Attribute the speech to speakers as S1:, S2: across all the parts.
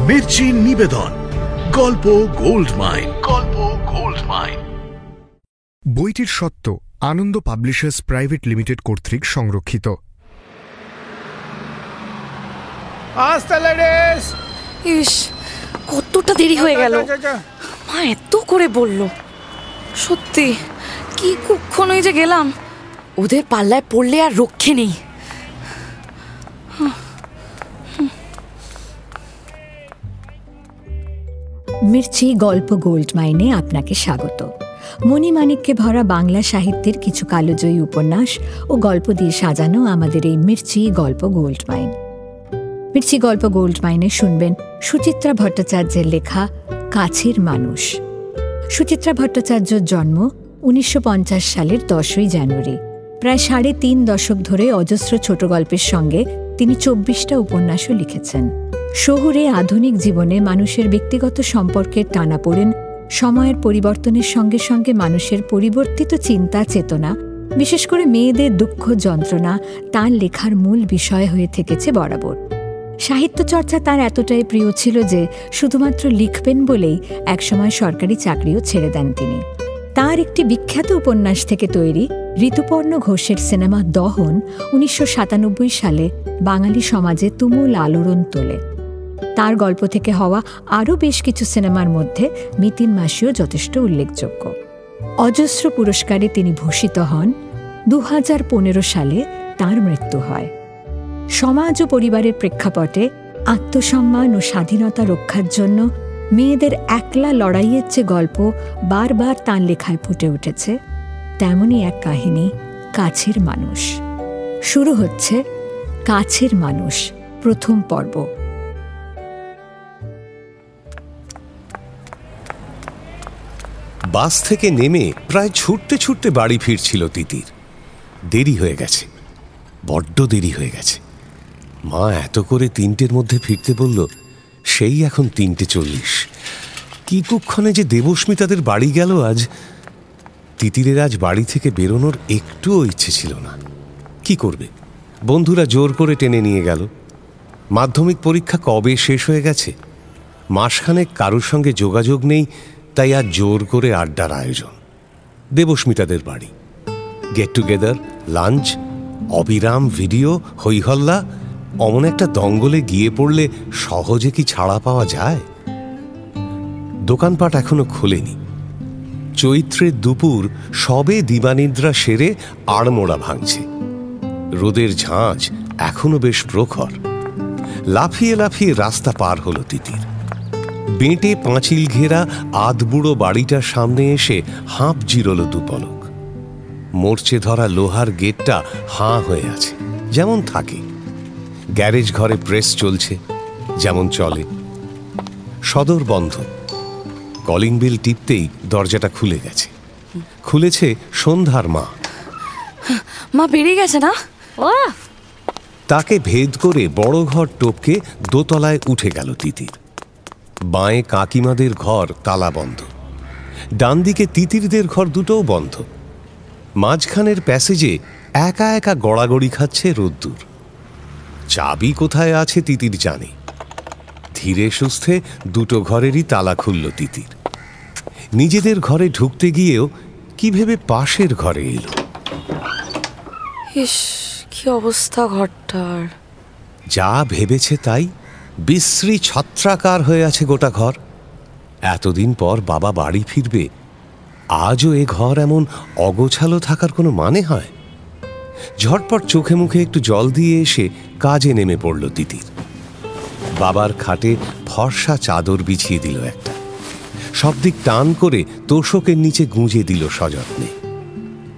S1: মির্চি নিবেদন গল্প gold mine. গল্প গোল্ড মাইন।
S2: বইটির সত্ত্ব আনন্দ পাবলিশার্স প্রাইভেট লিমিটেড কর্তৃক সংরক্ষিত।
S3: ইস, কতটা দেরি হয়ে গেল। মা এত করে বলল, সত্যি কি কখনোই যে গেলাম, ওদের পাল্লায় পড়লে আর রক্ষে নেই।
S4: মির্চি গল্প গোল্ড মাইনে আপনাকে স্বাগত। মণিমাণিক্যে ভরা বাংলা সাহিত্যের কিছু কালোজয়ী উপন্যাস ও গল্প দিয়ে সাজানো আমাদের এই মির্চি গল্প গোল্ড মাইন। মির্চি গল্প গোল্ড মাইনে শুনবেন সুচিত্রা ভট্টাচার্যের লেখা কাছের মানুষ। সুচিত্রা ভট্টাচার্যর জন্ম 1950 সালের 10ই জানুয়ারি। প্রায় 3.5 দশক ধরে অজস্র ছোট গল্পের সঙ্গে তিনি 24টা উপন্যাসও লিখেছেন। শহুরে আধুনিক জীবনে মানুষের ব্যক্তিগত সম্পর্কের টানাপোড়েন, সময়ের পরিবর্তনের সঙ্গে সঙ্গে মানুষের পরিবর্তিত চিন্তা চেতনা, বিশেষ করে মেয়েদের দুঃখ যন্ত্রণা তাঁর লেখার মূল বিষয় হয়ে থেকেছে বরাবর। সাহিত্য চর্চা তাঁর এতটাই প্রিয় ছিল যে শুধুমাত্র লিখবেন বলেই একসময় সরকারি চাকরিও ছেড়ে দেন তিনি। তাঁর একটি বিখ্যাত উপন্যাস থেকে তৈরি ঋতুপর্ণ ঘোষের সিনেমা দহন 1997 সালে বাঙালি সমাজে তুমুল আলোড়ন তোলে। তার গল্প থেকে হওয়া আরও বেশ কিছু সিনেমার মধ্যে মিতিন মাসিও যথেষ্ট উল্লেখযোগ্য। অজস্র পুরস্কারে তিনি ভূষিত হন। 2015 সালে তাঁর মৃত্যু হয়। সমাজ ও পরিবারের প্রেক্ষাপটে আত্মসম্মান ও স্বাধীনতা রক্ষার জন্য মেয়েদের একলা লড়াইয়ের যে গল্প বারবার তাঁর লেখায় ফুটে উঠেছে, তেমনই এক কাহিনী কাছের মানুষ। শুরু হচ্ছে কাছের মানুষ প্রথম পর্ব।
S5: বাস থেকে নেমে প্রায় ছুটতে ছুটতে বাড়ি ফিরছিল তিতির। দেরি হয়ে গেছে, বড্ড দেরি হয়ে গেছে। মা এত করে 3টের মধ্যে ফিরতে বলল, সেই এখন 3:40। কি কুক্ষণে যে দেবস্মিতাদের বাড়ি গেল আজ। তিতিরের আজ বাড়ি থেকে বেরোনোর একটুও ইচ্ছে ছিল না। কি করবে, বন্ধুরা জোর করে টেনে নিয়ে গেল। মাধ্যমিক পরীক্ষা কবে শেষ হয়ে গেছে, মাসখানেক কারোর সঙ্গে যোগাযোগ নেই, তাই আজ জোর করে আড্ডার আয়োজন। দেবস্মিতাদের বাড়ি, গেট টুগেদার, লাঞ্চ, অবিরাম ভিডিও, হইহল্লা। অমন একটা দঙ্গলে গিয়ে পড়লে সহজে কি ছাড়া পাওয়া যায়? দোকানপাট এখনো খোলেনি। চৈত্রের দুপুর সবে দিবানিদ্রা সেরে আড়মোড়া ভাঙছে। রোদের ঝাঁঝ এখনো বেশ প্রখর। লাফিয়ে লাফিয়ে রাস্তা পার হলো তিতির। বেঁটে পাঁচিল ঘেরা আধবুড়ো বাড়িটার সামনে এসে হাঁপ জিরল দুপলক। মরচে ধরা লোহার গেটটা হাঁ হয়ে আছে, যেমন থাকে। গ্যারেজ ঘরে প্রেস চলছে, যেমন চলে। সদর বন্ধ। কলিং বেল টিপতেই দরজাটা খুলে গেছে। খুলেছে সন্ধ্যার মা।
S3: মা বেরিয়ে গেছে না?
S5: তাকে ভেদ করে বড় ঘর টপকে দোতলায় উঠে গেল তিতির। বাঁয়ে কাকিমাদের ঘর তালা বন্ধ, ডান দিকে তিতিরদের ঘর দুটোও বন্ধ। মাঝখানের প্যাসেজে একা একা গড়াগড়ি খাচ্ছে রোদ্দুর। চাবি কোথায় আছে তিতির জানে। ধীরে সুস্থে দুটো ঘরেরই তালা খুলল তিতির। নিজেদের ঘরে ঢুকতে গিয়েও কি ভেবে পাশের ঘরে এলো।
S3: ইস, কি অবস্থা ঘরটার।
S5: যা ভেবেছে তাই। বিশ্রী ছত্রাকার হয়ে আছে গোটা ঘর। এতদিন পর বাবা বাড়ি ফিরবে, আজও এ ঘর এমন অগোছালো থাকার কোনো মানে হয়? ঝটপট চোখে মুখে একটু জল দিয়ে এসে কাজে নেমে পড়ল তিতির। বাবার খাটে ফর্সা চাদর বিছিয়ে দিল একটা। সব দিক টান করে তোষকের নিচে গুঁজে দিল সযত্নে।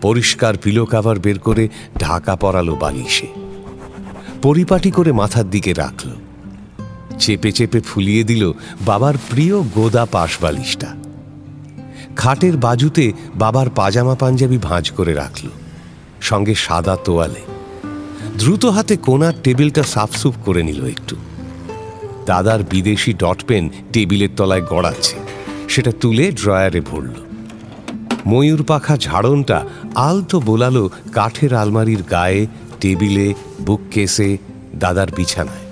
S5: পরিষ্কার পিলো কাভার বের করে ঢাকা পরালো বালিশে। পরিপাটি করে মাথার দিকে রাখল। চেপে চেপে ফুলিয়ে দিল বাবার প্রিয় গোদা পাশ বালিশটা। খাটের বাজুতে বাবার পাজামা পাঞ্জাবি ভাঁজ করে রাখল, সঙ্গে সাদা তোয়ালে। দ্রুত হাতে কোণার টেবিলটা সাফসুফ করে নিল একটু। দাদার বিদেশি ডট পেন টেবিলের তলায় গড়াচ্ছে, সেটা তুলে ড্রয়ারে ভরল। ময়ূর পাখা ঝাড়নটা আলতো বোলালো কাঠের আলমারির গায়ে, টেবিলে, বুককেসে, দাদার বিছানায়।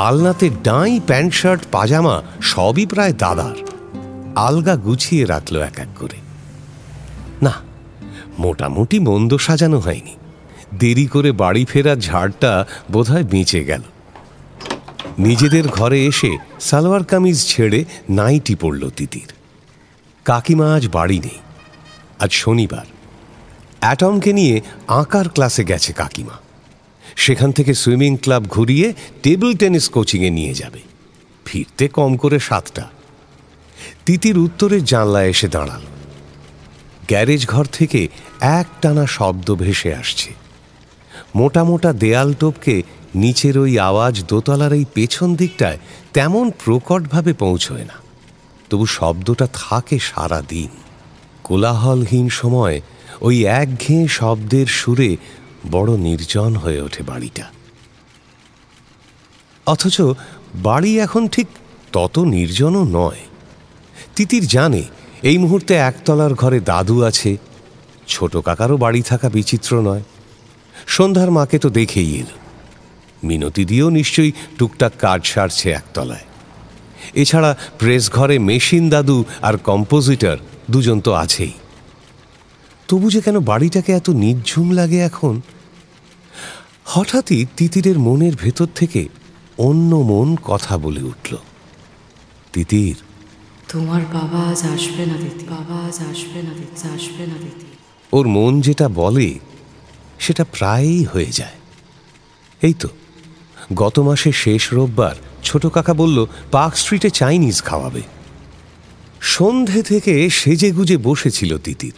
S5: আলনাতে ডাঁই, প্যান্ট শার্ট, পাজামা সবই প্রায় দাদার। আলগা গুছিয়ে রাখল এক এক করে। না, মোটামুটি মন্দ সাজানো হয়নি। দেরি করে বাড়ি ফেরার ঝাড়টা বোধহয় বেঁচে গেল। নিজেদের ঘরে এসে সালোয়ার কামিজ ছেড়ে নাইটি পড়ল তিতির। কাকিমা আজ বাড়ি নেই, আজ শনিবার। অ্যাটমকে নিয়ে আঁকার ক্লাসে গেছে কাকিমা। সেখান থেকে সুইমিং ক্লাব ঘুরিয়ে টেবিল টেনিস কোচিংয়ে নিয়ে যাবে। ফিরতে কম করে 7টা। তিতির উত্তরের জানলায় এসে দাঁড়াল। গ্যারেজ ঘর থেকে একটানা শব্দ ভেসে আসছে। মোটা মোটা দেয়াল টপকে নিচের ওই আওয়াজ দোতলার এই পেছন দিকটায় তেমন প্রকটভাবে পৌঁছয় না, তবু শব্দটা থাকে সারা দিন। কোলাহলহীন সময় ওই একঘেয়ে শব্দের সুরে বড় নির্জন হয়ে ওঠে বাড়িটা। অথচ বাড়ি এখন ঠিক তত নির্জনও নয়। তিতির জানে এই মুহূর্তে একতলার ঘরে দাদু আছে। ছোট কাকারও বাড়ি থাকা বিচিত্র নয়। সন্ধ্যার মাকে তো দেখেই এল। মিনতি দিয়েও নিশ্চয়ই টুকটাক কাজ সারছে একতলায়। এছাড়া প্রেস ঘরে মেশিন দাদু আর কম্পোজিটর দুজন তো আছেই। তবু যে কেন বাড়িটাকে এত নির্ঝুম লাগে এখন? হঠাৎই তিতিরের মনের ভেতর থেকে অন্য মন কথা বলে উঠল। তিতির,
S3: তোমার বাবা আজ আসবে না দিদি, বাবা আজ আসবে না দিদি, আসবে না দিদি।
S5: ওর মন যেটা বলে সেটা প্রায়ই হয়ে যায়। এই তো গত মাসে শেষ রোববার ছোট কাকা বলল পার্ক স্ট্রিটে চাইনিজ খাওয়াবে। সন্ধে থেকে সেজে গুজে বসেছিল তিতির।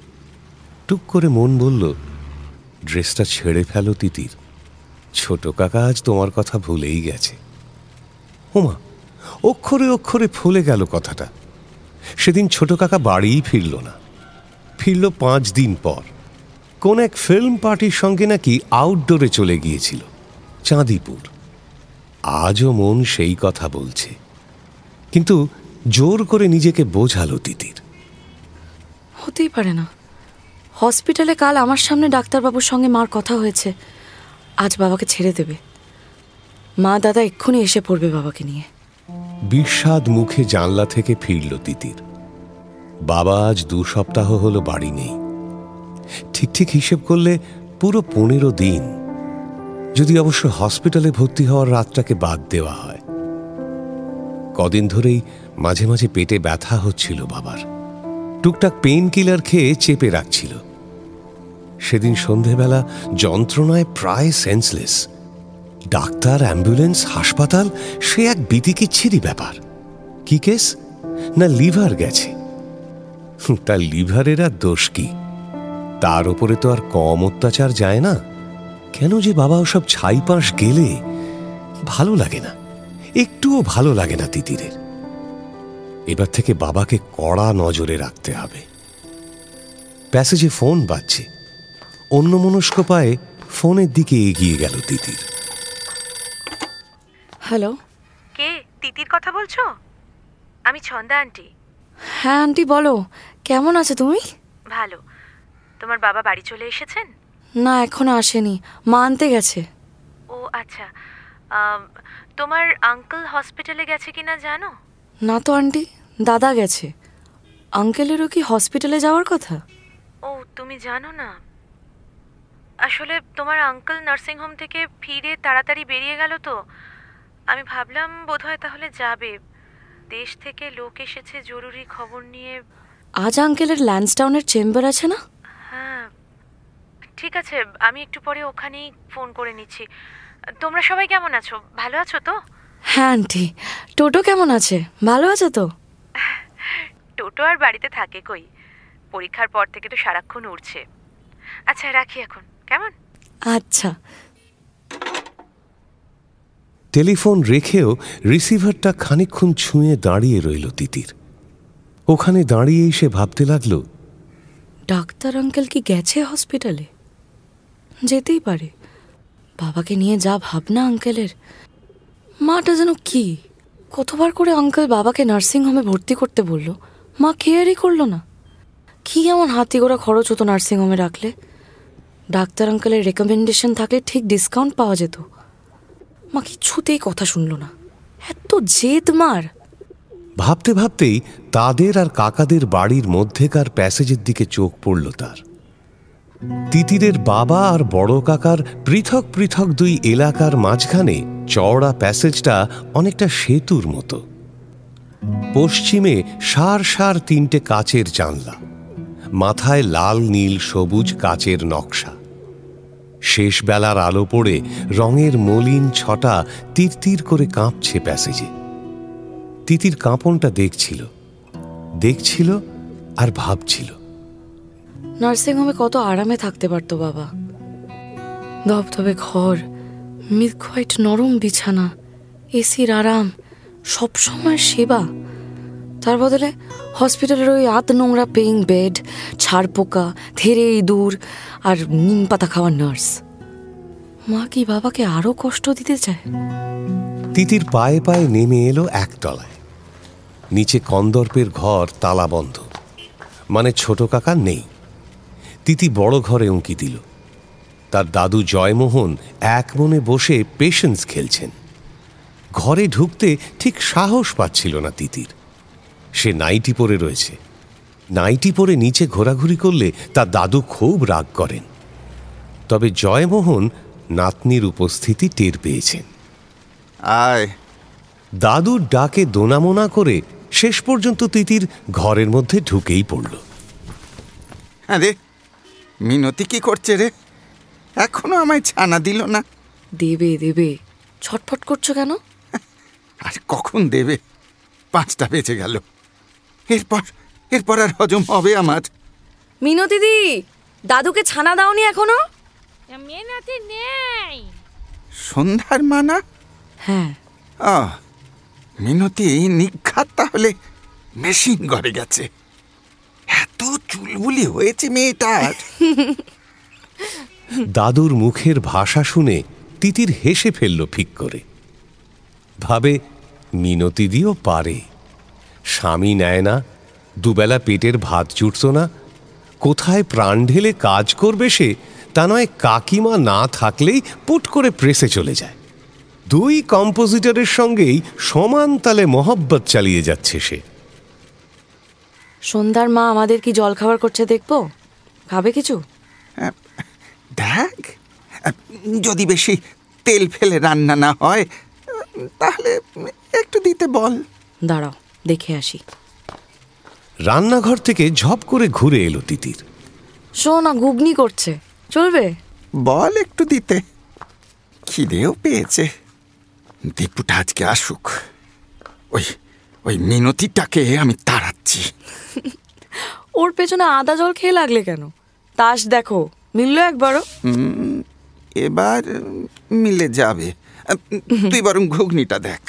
S5: টুক করে মন বলল, ড্রেসটা ছেড়ে ফেলো তিতির, ছোট কাকা আজ তোমার কথা ভুলেই গেছে। ওমা, অক্ষরে অক্ষরে ফলে গেল কথাটা। সেদিন ছোট কাকা বাড়িই ফিরল না। ফিরল 5 দিন পর। কোন এক ফিল্ম পার্টির সঙ্গে নাকি আউটডোরে চলে গিয়েছিল, চাঁদিপুর। আজও মন সেই কথা বলছে, কিন্তু জোর করে নিজেকে বোঝালো তিতির।
S3: হতেই পারে না। হসপিটালে কাল আমার সামনে ডাক্তারবাবুর সঙ্গে মার কথা হয়েছে, আজ বাবাকে ছেড়ে দেবে। মা দাদা এক্ষুনি এসে পড়বে বাবাকে নিয়ে।
S5: বিষাদ মুখে জানলা থেকে ফিরল তিতির। বাবা আজ 2 সপ্তাহ হলো বাড়ি নেই। ঠিক ঠিক হিসেব করলে পুরো 15 দিন, যদি অবশ্য হসপিটালে ভর্তি হওয়ার রাতটাকে বাদ দেওয়া হয়। কদিন ধরেই মাঝে মাঝে পেটে ব্যথা হচ্ছিল বাবার। টুকটাক পেইন কিলার খেয়ে চেপে রাখছিল। সেদিন সন্ধেবেলা যন্ত্রণায় প্রায় সেন্সলেস। ডাক্তার, অ্যাম্বুলেন্স, হাসপাতাল, সে এক বিতিকিচ্ছিরি ব্যাপার। কি কেস? না লিভার গেছে। তার লিভারের আর দোষ কি? তার ওপরে তো আর কম অত্যাচার যায় না। কেন যে বাবা ওসব ছাইপাশ গেলে ভালো লাগে না, একটুও ভালো লাগে না তিতিরের। এবার থেকে বাবাকে কড়া নজরে রাখতে হবে। প্যাসেজে ফোন বাজছে। অন্যমনস্ক পায়ে ফোনের দিকে এগিয়ে গেল তিতির।
S3: হ্যালো,
S6: কে? তিতির কথা বলছো? আমি ছন্দা আন্টি।
S3: হ্যাঁ আন্টি বলো, কেমন আছো তুমি?
S6: ভালো। তোমার বাবা বাড়ি চলে এসেছেন?
S3: না, এখনো আসেনি, মা আনতে গেছে।
S6: ও আচ্ছা। তোমার আঙ্কেল হসপিটালে গেছে কিনা জানো?
S3: না তো আন্টি, দাদা গেছে। আঙ্কেলেরও কি হসপিটালে যাওয়ার কথা?
S6: ও, তুমি জানো না? আসলে তোমার আঙ্কেল নার্সিংহোম থেকে ফিরে তাড়াতাড়ি বেরিয়ে গেল তো। আমি ভাবলাম বোধহয় তাহলে যাবে। দেশ থেকে লোক এসেছে জরুরি খবর নিয়ে।
S3: আজ আঙ্কেলের ল্যান্সডাউনের চেম্বার আছে না?
S6: হ্যাঁ, ঠিক আছে, আমি একটু পরে ওখানেই ফোন করে নিচ্ছি। তোমরা সবাই কেমন আছো? ভালো আছো তো?
S3: হ্যাঁ আন্টি। টোটো কেমন আছে? ভালো আছে তো?
S6: টোটো আর বাড়িতে থাকে কই, পরীক্ষার পর থেকে তো সারাক্ষণ উড়ছে। আচ্ছা রাখি এখন, কেমন?
S3: আচ্ছা।
S5: টেলিফোন রেখেও রিসিভারটা খানিকক্ষণ ছুঁয়ে দাঁড়িয়ে রইল তিতির। ওখানে দাঁড়িয়েই সে ভাবতে লাগলো,
S3: ডাক্তার আঙ্কেল কি গেছে হসপিটালে? যেতেই পারে। বাবাকে নিয়ে যা ভাবনা আঙ্কেলের। মাটা যেন কি, কতবার করে আঙ্কেল বাবাকে নার্সিংহোমে ভর্তি করতে বলল, মা কেয়ারই করলো না। কি এমন হাতি গোড়া খরচ হতো নার্সিংহোমে রাখলে? ডাক্তার আঙ্কেলের রেকমেন্ডেশন থাকলে ঠিক ডিসকাউন্ট পাওয়া যেত। মা কিছুতেই কথা শুনল না। জেদমার।
S5: ভাবতে ভাবতেই তাদের আর কাকাদের বাড়ির মধ্যেকার প্যাসেজের দিকে চোখ পড়ল তার। তিতিরের বাবা আর বড় কাকার পৃথক পৃথক দুই এলাকার মাঝখানে চওড়া প্যাসেজটা অনেকটা সেতুর মতো। পশ্চিমে সার সার 3টে কাচের জানলা, মাথায় লাল নীল সবুজ কাচের নকশা। শেষ বেলার আলো পড়ে রঙের মলিন ছটা তীর করে কাঁপছে প্যাসেজে। তিতির কাঁপনটা দেখছিল আর ভাবছিল,
S3: নার্সিংহোমে কত আরামে থাকতে পারতো বাবা। ধবধবে ঘর, মিল্ক হোয়াইট নরম বিছানা, এসির আরাম, সবসময় সেবা। তার বদলে হসপিটালের ওই নোংরা পেইং বেড, ছাড় পোকা, ধেরে ইঁদুর আর নিম পাতা খাওয়া নার্স। মা কি বাবাকে আরো কষ্ট দিতে চায়?
S5: তিতির পায়ে পায়ে নেমে এলো একতলায়। নিচে কন্দর্পের ঘর তালাবন্ধ, মানে ছোট কাকা নেই। তিতি বড় ঘরে উঁকি দিল। তার দাদু জয়মোহন এক মনে বসে পেশেন্স খেলছেন। ঘরে ঢুকতে ঠিক সাহস পাচ্ছিল না তিতির। সে নাইটি পরে রয়েছে। নাইটি পরে নিচে ঘোরাঘুরি করলে তার দাদু খুব রাগ করেন। তবে জয়মোহন নাতনির উপস্থিতি টের পেয়েছেন।
S7: আয়।
S5: দাদুর ডাকে দোনামোনা করে শেষ পর্যন্ত তিতির ঘরের মধ্যে ঢুকেই পড়ল।
S7: আরে মিনতি কি করছে রে? এখনো আমায় ছানা দিল না।
S3: দেবে ছটফট করছো কেন?
S7: আর কখন দেবে? 5টা বেজে গেল। এরপর আর হজম হবে আমার।
S3: মিনতি দি, দাদুকে ছানা দাওনি এখনো?
S8: মিনতি নেই।
S7: সন্ধ্যার মানা?
S3: হ্যাঁ।
S7: মিনতি নিঘাত তাহলে মেশিন ঘরে গেছে। এত চুলবুলি হয়েছে মেয়েটার।
S5: দাদুর মুখের ভাষা শুনে তিতির হেসে ফেলল ফিক করে। ভাবে, মিনতি দিও পারে। স্বামী নেয় না, দুবেলা পেটের ভাত জুটত না, কোথায় প্রাণ ঢেলে কাজ করবে সে? তা নয় কাকিমা না থাকলেই পুট করে প্রেসে চলে যায়। 2 কম্পোজিটরের সঙ্গেই সমান তালে মহব্বত চালিয়ে যাচ্ছে সে।
S3: সন্ধ্যার মা আমাদের কি জল খাবার করছে দেখবো? খাবে কিছু?
S7: দেখ, যদি বেশি তেল ফেলে রান্না না হয় তাহলে একটু দিতে বল।
S3: দাঁড়াও, দেখে আসি।
S5: রান্নাঘর থেকে ঝপ করে ঘুরে এলো তিতির।
S3: শোনা, ঘুগনি করছে, চলবে?
S7: বল একটু দিতে। খিদেও পেয়েছে। দীপুটা আজকে আসুক। ওই মিনতিটাকে আমি তাড়াচ্ছি।
S3: ওর পেছনে আদা জল খেয়ে লাগলে কেন? তাস দেখো, মিললো একবারও?
S7: এবার মিলে যাবে। তুই বরং ঘুগনিটা দেখ।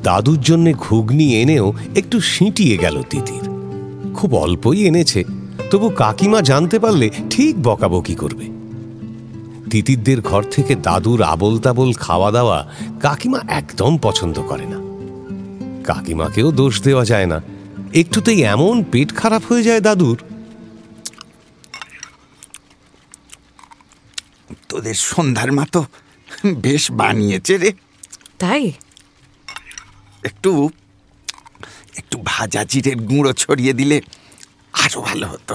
S5: দাদুর জন্য ঘুগনি এনেও একটু সিঁটিয়ে গেল তিতির। খুব অল্পই এনেছে, তবু কাকিমা জানতে পারলে ঠিক বকাবকি করবে। তিতিরদের ঘর থেকে দাদুর আবোল তাবোল খাওয়া দাওয়া কাকিমা একদম পছন্দ করে না। কাকিমাকেও দোষ দেওয়া যায় না, একটুতেই এমন পেট খারাপ হয়ে যায় দাদুর।
S7: তোদের সন্ধ্যার মা তো বেশ বানিয়েছে রে।
S3: তাই?
S7: একটু ভাজা জিরের গুঁড়ো ছড়িয়ে দিলে আরো ভালো হতো।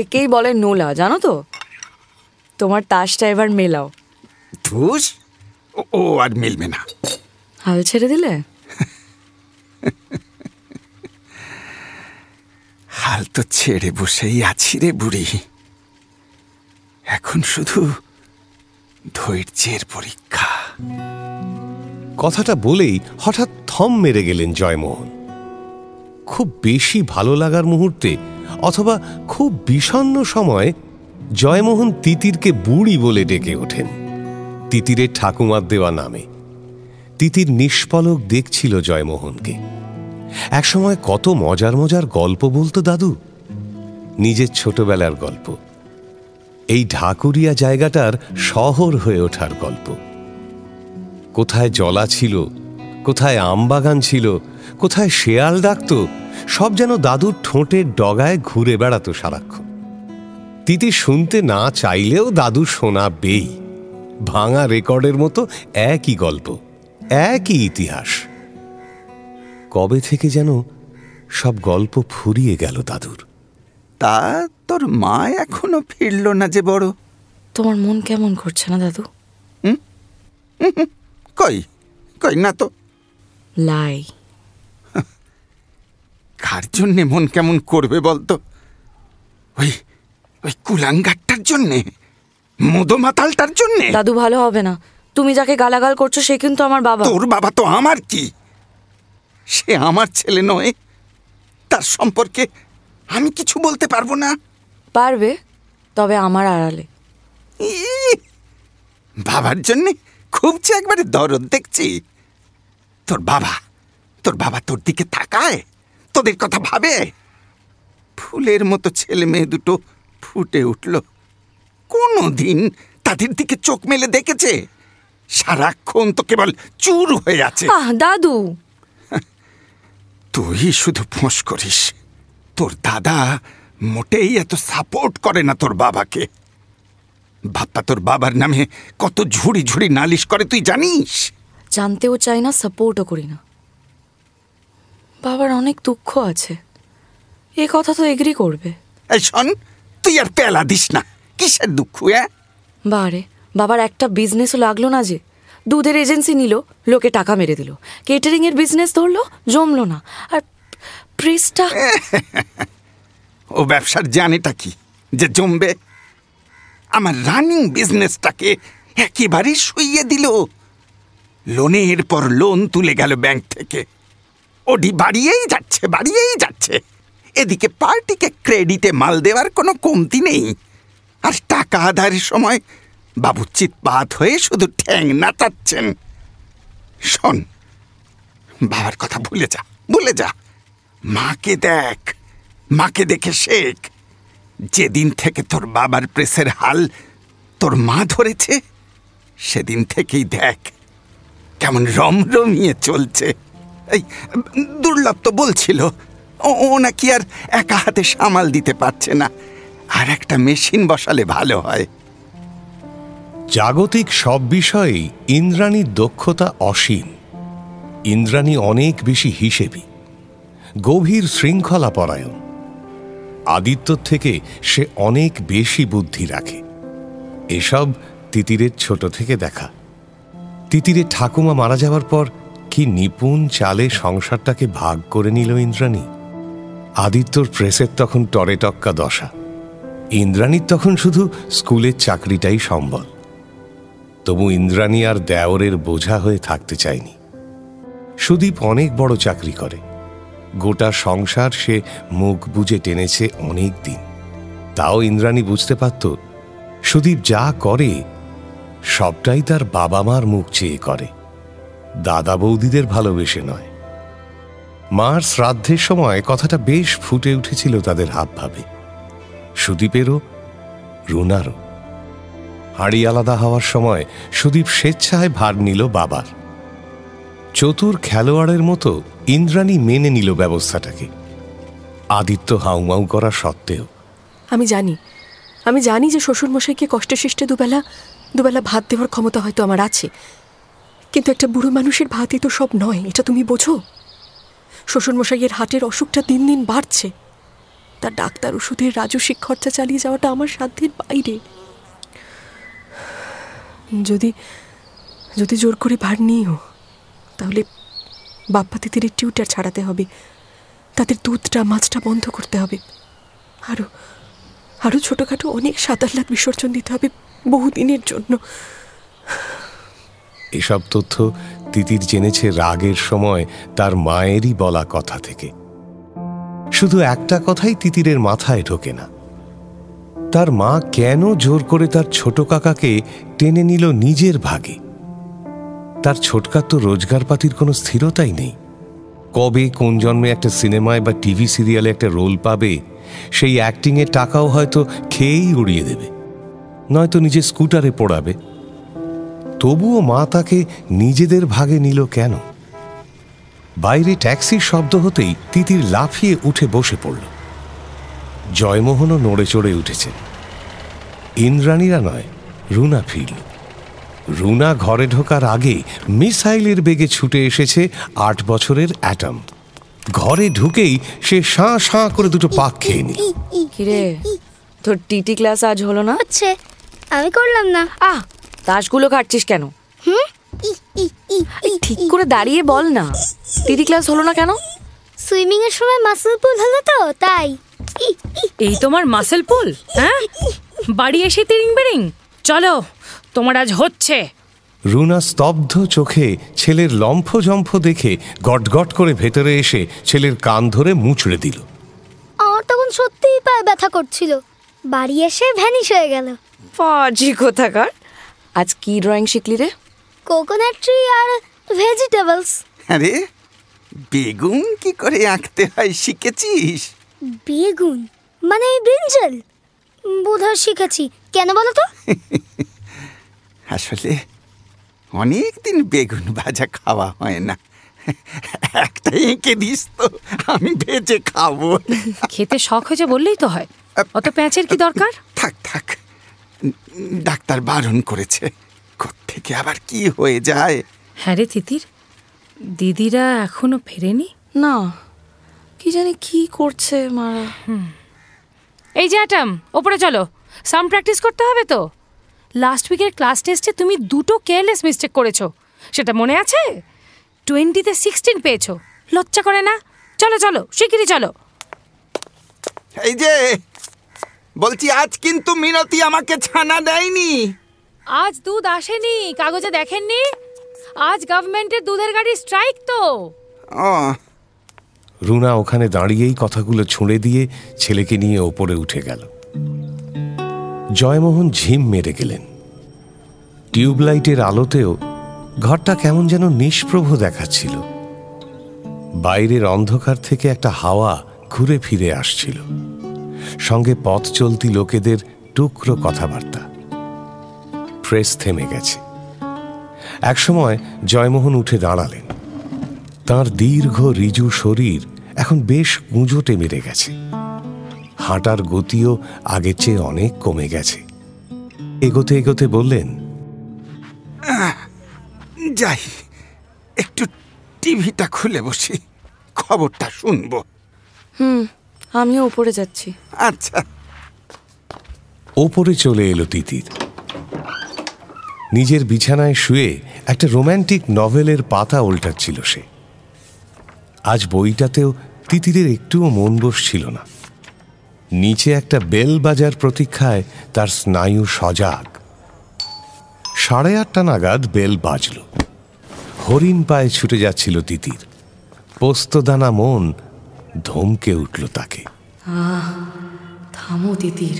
S3: একেই বলে নোলা, জানো তো? তোমার তাসটা এবার মেলাও।
S7: ধুস, ও আর মিলবে না।
S3: হাল ছেড়ে দিলে?
S7: হাল তো ছেড়ে বসেই আছি রে বুড়ি। এখন শুধু ধৈর্যের পরীক্ষা।
S5: কথাটা বলেই হঠাৎ থম মেরে গেলেন জয়মোহন। খুব বেশি ভালো লাগার মুহূর্তে অথবা খুব বিষণ্ণ সময় জয়মোহন তিতিরকে বুড়ি বলে ডেকে ওঠেন, তিতিরের ঠাকুমার দেওয়া নামে। তিতির নিষ্পলক দেখছিল জয়মোহনকে। একসময় কত মজার মজার গল্প বলতো দাদু, নিজের ছোটবেলার গল্প। এই ঢাকুরিয়া জায়গাটার শহর হয়ে ওঠার গল্প। কোথায় জলা ছিল, কোথায় আমবাগান ছিল, কোথায় শেয়াল ডাকত, সব যেন দাদুর ঠোঁটের ডগায় ঘুরে বেড়াতো সারাক্ষণ। তিতির শুনতে না চাইলেও দাদু শোনাবেই। ভাঙা রেকর্ডের মতো একই গল্প, একই ইতিহাস। কবে থেকে যেন সব গল্প ফুরিয়ে গেল দাদুর।
S7: তা তোর মা এখনো ফিরল না যে বড়?
S3: তোমার মন কেমন করছে না দাদু?
S7: কই কই না তো।
S3: লাই।
S7: কার জন্যে মন কেমন করবে বলতো? ওই ওই কুলাঙ্গারটার জন্যে, মদমাতালটার জন্যে?
S3: দাদু ভালো হবে না। তুমি যাকে গালাগাল করছো সে কিন্তু আমার বাবা।
S7: তোর বাবা তো আমার কি? সে আমার ছেলে নয়। তার সম্পর্কে আমি কিছু বলতে পারবো না।
S3: পারবে, তবে আমার আড়ালে।
S7: বাবার জন্যে খুব যে একবারে দরদ দেখছি। তোর বাবা তোর দিকে তাকায়, তোদের কথা ভাবে। ফুলের মতো ছেলে মেয়ে দুটো ফুটে উঠল, কোনদিন তাদের দিকে চোখ মেলে দেখেছে? সারাক্ষণ তো কেবল চুর হয়ে আছে।
S3: দাদু,
S7: তুই শুধু ফোঁস করিস। তোর দাদা মোটেই এত সাপোর্ট করে না তোর বাবাকে। বাপ্পা তোর বাবার নামে কত ঝুড়ি ঝুড়ি নালিশ করে তুই জানিস?
S3: জানতেও চাই না, সাপোর্টও করি না। বাবার অনেক দুঃখ আছে, এ কথা তো এগ্রি করবে।
S7: এই শোন, তুই আর পেলা দিস না। কিসের দুঃখ?
S3: বারে বাবার একটা বিজনেসও লাগলো না যে। দুধের এজেন্সি নিল, লোকে টাকা মেরে দিল। কেটারিং এর বিজনেস ধরলো, জমলো না। আর প্রেসটা,
S7: ও ব্যবসার জানেটা কি যে জমবে? আমার রানিং বিজনেসটাকে একেবারে শুইয়ে দিল। লোনের পর লোন তুলে গেল ব্যাংক থেকে। ওডি বাড়িয়েই যাচ্ছে। এদিকে পার্টিকে ক্রেডিটে মাল দেওয়ার কোনো কমতি নেই। আর টাকা আদায়ের সময় বাবু চিৎপাত হয়ে শুধু ঠ্যাং নাচাচ্ছেন। শোন, বাবার কথা ভুলে যা। মাকে দেখে শেখ। যেদিন থেকে তোর বাবার প্রেসের হাল তোর মা ধরেছে, সেদিন থেকেই দেখ কেমন রমরমিয়ে চলছে। এই দুর্লভ তো বলছিল ও নাকি আর একা হাতে সামাল দিতে পারছে না, আর একটা মেশিন বসালে ভালো হয়।
S5: জাগতিক সব বিষয়েই ইন্দ্রাণীর দক্ষতা অসীম। ইন্দ্রাণী অনেক বেশি হিসেবি, গভীর শৃঙ্খলাপরায়ণ। আদিত্যর থেকে সে অনেক বেশি বুদ্ধি রাখে। এসব তিতিরের ছোট থেকে দেখা। তিতিরের ঠাকুমা মারা যাওয়ার পর কি নিপুণ চালে সংসারটাকে ভাগ করে নিল ইন্দ্রাণী। আদিত্যর প্রেসের তখন টরে টক্কা দশা। ইন্দ্রাণীর তখন শুধু স্কুলের চাকরিটাই সম্বল। তবু ইন্দ্রাণী আর দেওরের বোঝা হয়ে থাকতে চায়নি। সুদীপ অনেক বড় চাকরি করে। গোটা সংসার সে মুখ বুজে টেনেছে অনেক দিন। তাও ইন্দ্রাণী বুঝতে পারত সুদীপ যা করে সবটাই তার বাবা মার মুখ চেয়ে করে, দাদা বৌদিদের ভালোবেসে নয়। মার শ্রাদ্ধের সময় কথাটা বেশ ফুটে উঠেছিল তাদের হাবভাবে, সুদীপেরও রুনারও। হাঁড়ি আলাদা হওয়ার সময় সুদীপ স্বেচ্ছায় ভার নিল বাবার। চতুর খেলোয়াড়ের মতো ইন্দ্রাণী মেনে নিল ব্যবস্থাটাকে, আদিত্য হাউমাউ করা সত্ত্বেও।
S9: আমি জানি যে শ্বশুরমশাইকে কষ্টে শিষ্টে দুবেলা ভাত দেওয়ার ক্ষমতা হয়তো আমার আছে, কিন্তু একটা বুড়ো মানুষের ভাতই তো সব নয়, এটা তুমি বোঝো? শ্বশুরমশাইয়ের হাটের অসুখটা দিন দিন বাড়ছে। তার ডাক্তার ওষুধের রাজস্বিক খরচা চালিয়ে যাওয়াটা আমার সাধ্যের বাইরে। যদি জোর করে ভার নিও, তাহলে বাপ্পা তিতিরের টিউটার ছাড়াতে হবে, তাদের দুধটা মাছটা বন্ধ করতে হবে, আরো ছোটখাটো অনেক সাঁতারলাত বিসর্জন দিতে হবে বহুদিনের জন্য।
S5: এসব তথ্য তিতির জেনেছে রাগের সময় তার মায়েরই বলা কথা থেকে। শুধু একটা কথাই তিতিরের মাথায় ঢোকে না, তার মা কেন জোর করে তার ছোট কাকাকে টেনে নিল নিজের ভাগে। তার ছোটকার তো রোজগারপাতির কোনো স্থিরতাই নেই। কবে কোন জন্মে একটা সিনেমায় বা টিভি সিরিয়ালে একটা রোল পাবে, সেই অ্যাক্টিংয়ের টাকাও হয়তো খেয়েই উড়িয়ে দেবে, নয়তো নিজের স্কুটারে পোড়াবে। তবুও মা তাকে নিজেদের ভাগে নিল কেন? বাইরে ট্যাক্সির শব্দ হতেই তিতির লাফিয়ে উঠে বসে পড়ল। জয়মোহনও নড়ে চড়ে উঠেছেন। ইন্দ্রাণীরা নয়, রুনা ফিরল। রুনা ঘরে ঢোকার আগে মিসাইলের বেগে ছুটে এসেছে 8 বছরের অ্যাটম। ঘরে ঢুকেই সে শাঁ শাঁ করে দুটো পাক খেয়ে নি।
S3: কিরে, তোর টিটি ক্লাস আজ হলো না?
S10: হচ্ছে, আমি করলাম না।
S3: তাসগুলো কাটছিস কেন? ঠিক করে দাঁড়িয়ে বল না, টিটি ক্লাস হলো না কেন?
S10: সুইমিং এর সময় মাসেল পুল হলো তো, তাই।
S8: এই তোমার মাসেল পুল? হ্যাঁ, বাড়ি এসে তিরিং বিরিং। চলো, তোমার আজ হচ্ছে।
S5: রুনা স্তব্ধ চোখে ছেলের লম্ফজম্ফ দেখে গটগট করে ভেতরে এসে ছেলের কান ধরে মুচড়ে দিল।
S10: আমার তখন সত্যিই পায়ে ব্যথা করছিল, বাড়ি এসে ভ্যানিশ হয়ে গেল।
S3: পাজি কোথাকার। আজ কি ড্রয়িং শিখলি রে?
S10: কোকোনাট ট্রি আর ভেজিটেবলস।
S7: আরে বেগুন কি করে আঁকতে হয় শিখেছিস?
S10: বেগুন মানে ব্রিঞ্জাল বোধহয় শিখেছি। কেন বলো তো?
S7: আসলে অনেক দিন বেগুন ভাজা খাওয়া হয় না, একটা এঁকে দিস তো, আমি ভেজে খাবো।
S8: খেতে শখ হয়েছে বললেই তো হয়, অত প্যাঁচের কি দরকার?
S7: থাক থাক, ডাক্তার বারণ করেছে, কোত্থেকে আবার কি হয়ে যায়।
S8: হ্যাঁ রে তিতির, দিদিরা এখনো ফেরেনি
S3: না, কি জানি কি করছে মারা।
S8: এই যে অ্যাটম, ওপরে চলো, সাম প্র্যাকটিস করতে হবে তো। লাস্ট উইকের ক্লাস টেস্টে তুমি 2টো কেয়ারলেস মিস্টেক করেছো, সেটা মনে আছে? 20তে 16 পেয়েছো, লজ্জা করে না? চলো চলো, শিগগিরই চলো।
S7: এই যে বলছি, আজ কিন্তু মিনতি আমাকে ছানা দেয়নি।
S8: আজ দুধ আসেনি, কাগজে দেখেননি? আজ গভর্নমেন্টের দুধের গাড়ি স্ট্রাইক তো।
S5: রুনা ওখানে দাঁড়িয়েই কথাগুলো ছুঁড়ে দিয়ে ছেলেকে নিয়ে ওপরে উঠে গেল। জয়মোহন ঝিম মেরে গেলেন। টিউবলাইটের আলোতেও ঘরটা কেমন যেন নিষ্প্রভ দেখাচ্ছিল। বাইরের অন্ধকার থেকে একটা হাওয়া ঘুরে ফিরে আসছিল, সঙ্গে পথ চলতি লোকেদের টুকরো কথাবার্তা। প্রেস থেমে গেছে। একসময় জয়মোহন উঠে দাঁড়ালেন। তাঁর দীর্ঘ রিজু শরীর এখন বেশ গুঁজোটে মেরে গেছে, হাঁটার গতিও আগের চেয়ে অনেক কমে গেছে। এগোতে এগোতে বললেন,
S7: যাই একটু টিভিটা খুলে বসি, খবরটা শুনবো।
S3: আমিও উপরে যাচ্ছি।
S7: আচ্ছা।
S5: ওপরে চলে এলো তিতির। নিজের বিছানায় শুয়ে একটা রোম্যান্টিক নভেলের পাতা উল্টাচ্ছিল সে। আজ বইটাতেও তিতিরের একটুও মন বসছিল না। নিচে একটা বেল বাজার প্রতীক্ষায় তার স্নায়ু সজাগ। 8:30 নাগাদ বেল বাজল। হরিণ পায়ে ছুটে যাচ্ছিল তিতির। পোস্তদানা মন ধমকে উঠল তাকে।
S3: থামো তিতির।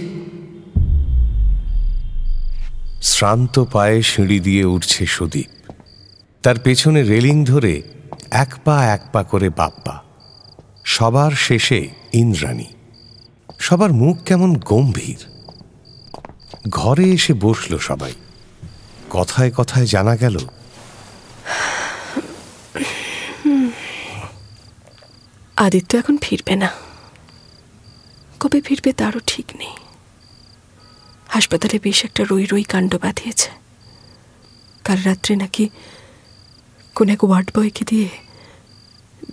S5: শ্রান্ত পায়ে সিঁড়ি দিয়ে উঠছে সুদীপ। তার পেছনে রেলিং ধরে এক পা করে বাপ্পা। সবার শেষে ইন্দ্রাণী। সবার মুখ কেমন গম্ভীর। ঘরে এসে বসল সবাই। কথায় কথায় জানা গেল,
S9: আদিত্য এখন ফিরবে না। কবে ফিরবে তারও ঠিক নেই। হাসপাতালে বেশ একটা রই রই কাণ্ড বাঁধিয়েছে। কাল রাত্রে নাকি কোন এক ওয়ার্ড বয়কে দিয়ে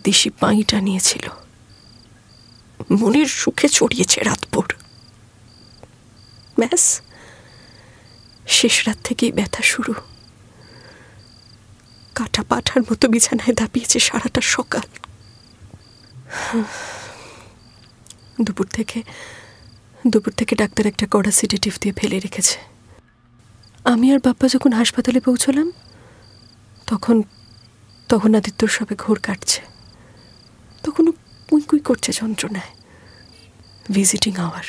S9: দেশি পাঁইটা নিয়েছিল। মনের সুখে চড়িয়েছে রাতভর। ব্যাস, শেষ রাত থেকেই ব্যথা শুরু। কাটা পাঠার মতো বিছানায় দাপিয়েছে সারাটা সকাল। দুপুর থেকে ডাক্তার একটা কড়া সিডেটিভ দিয়ে ফেলে রেখেছে। আমি আর বাপ্পা যখন হাসপাতালে পৌঁছলাম তখন আদিত্যর সবে ঘোর কাটছে। তখনও কুই করছে যন্ত্রণায়। ভিজিটিং আওয়ার,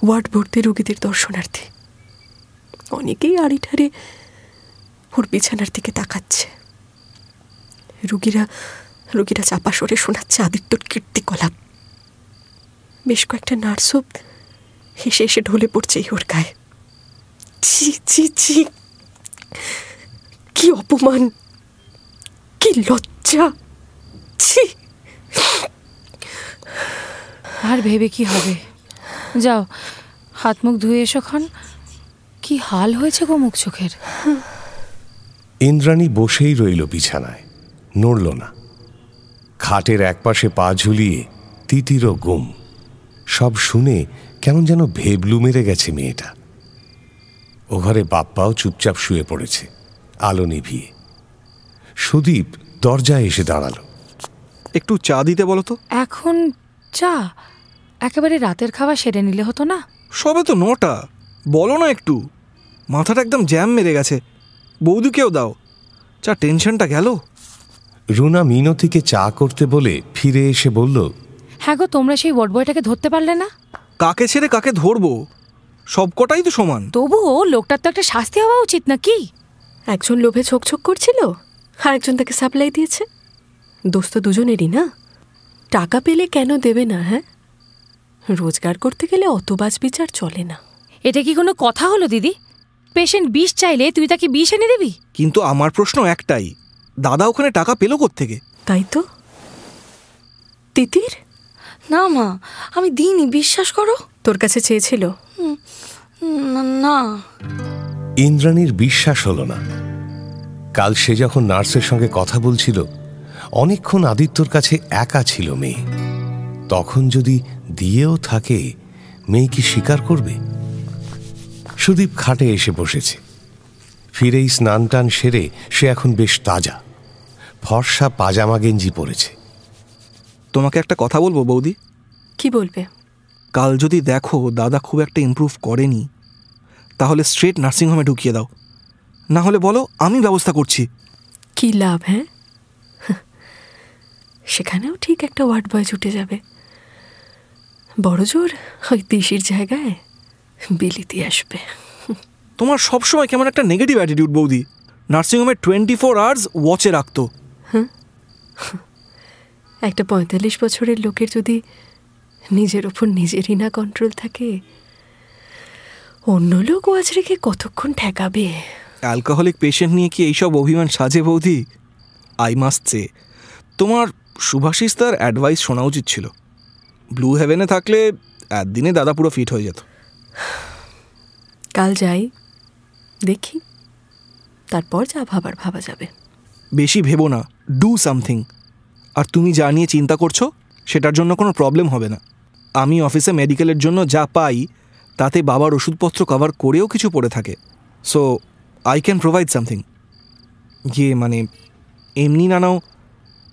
S9: ওয়ার্ড ভর্তি রোগীদের দর্শনার্থী। অনেকেই আড়িঠারে ওর বিছানার দিকে তাকাচ্ছে। রোগীরা চাপা সরে শোনাচ্ছে আদিত্যর কীর্তিকলাপ। বেশ কয়েকটা নার্সও হেসে এসে ঢলে পড়ছে ওর গায়ে। ছি ছি ছি, কি অপমান, কি লজ্জা! ছি।
S8: আর ভেবে কি হবে? যাও, হাত মুখ ধুয়ে এসো খান। কি হাল হয়েছে গো মুখ চোখের।
S5: ইন্দ্রাণী বসেই রইল বিছানায়, নড়ল না। খাটের একপাশে পা ঝুলিয়ে তিতিরও গুম। সব শুনে কেমন যেন ভেবলু মেরে গেছে মেয়েটা। ও ঘরে বাপ্পাও চুপচাপ শুয়ে পড়েছে, আলো নিভিয়ে। সুদীপ দরজায় এসে দাঁড়ালো।
S11: একটু চা দিতে বলো তো।
S8: এখন চা? একেবারে রাতের খাবার সেরে নিলে হতো না?
S11: সবে তো 9টা, বলো না একটু। মাথাটা একদম জ্যাম মেরে গেছে। বৌদিকেও দাও চা, টেনশনটা গেল।
S5: রুনা মিনতিকে চা করতে বলে ফিরে এসে বলল,
S8: হ্যাঁ গো, তোমরা সেই ওয়ার্ডবয়টাকে ধরতে পারলে না?
S11: কাকে ছেড়ে কাকে ধরবো? সবকটাই তো সমান।
S8: তবুও লোকটার তো একটা শাস্তি হওয়া উচিত নাকি?
S9: একজন লোভে ছোক করছিল, আর একজন তাকে সাপ্লাই দিয়েছে। দোস্ত দুজনেরই না। টাকা পেলে কেন দেবে না? হ্যাঁ, রোজগার করতে গেলে অত বাজ বিচার চলে না।
S8: এটা কি কোনো কথা হলো দিদি? পেশেন্ট বিষ চাইলে তুই তাকে বিষ এনে দিবি?
S11: কিন্তু আমার প্রশ্ন একটাই, দাদা ওখানে টাকা পেল কোত্থেকে?
S9: তাই তো। তিতির?
S3: না মা, আমি দিইনি, বিশ্বাস করো।
S9: তোর কাছে চেয়েছিল?
S3: না।
S5: ইন্দ্রাণীর বিশ্বাস হলো না। কাল সে যখন নার্সের সঙ্গে কথা বলছিল, অনেকক্ষণ আদিত্যর কাছে একা ছিল মেয়ে। তখন যদি দিয়েও থাকে, মেয়ে কি স্বীকার করবে? সুদীপ খাটে এসে বসেছে। ফিরেই স্নান টান সেরে সে এখন বেশ তাজা। ফর্সা পাজামা গেঞ্জি পরেছে।
S11: তোমাকে একটা কথা বলবো বৌদি।
S9: কি বলবে?
S11: কাল যদি দেখো দাদা খুব একটা ইমপ্রুভ করেনি, তাহলে স্ট্রেট নার্সিংহোমে ঢুকিয়ে দাও। না হলে বলো আমি ব্যবস্থা করছি।
S9: কি লাভ? হ্যাঁ, সেখানেও ঠিক একটা ওয়ার্ড বয় ছুটে যাবে। বড় জোর ওই দিশির জায়গায় বিলিতি আসবে।
S11: তোমার সবসময় কেমন একটা নেগেটিভ অ্যাটিটিউড বৌদি। নার্সিংহোমে 24 আওয়ার্স ওয়াচে রাখতো।
S9: হ্যাঁ, একটা 45 বছরের লোকের যদি নিজের ওপর নিজেরই না কন্ট্রোল থাকে, অন্য লোক ওয়াচ রেখে কতক্ষণ ঠেকাবে?
S11: অ্যালকোহলিক পেশেন্ট নিয়ে কি এইসব অভিমান সাজে বৌদি? আই মাস্ট সে, তোমার শুভাশিস তার অ্যাডভাইস শোনা উচিত ছিল। ব্লু হেভেনে থাকলে একদিনে দাদা পুরো ফিট হয়ে যেত।
S9: কাল যাই, দেখি, তারপর যা ভাবার ভাবা যাবে।
S11: বেশি ভেবো না, ডু সামথিং। আর তুমি যা নিয়ে চিন্তা করছো সেটার জন্য কোনো প্রবলেম হবে না। আমি অফিসে মেডিকেলের জন্য যা পাই তাতে বাবার ওষুধপত্র কভার করেও কিছু পড়ে থাকে। So I can provide something. গিয়ে মানে এমনি না নাও,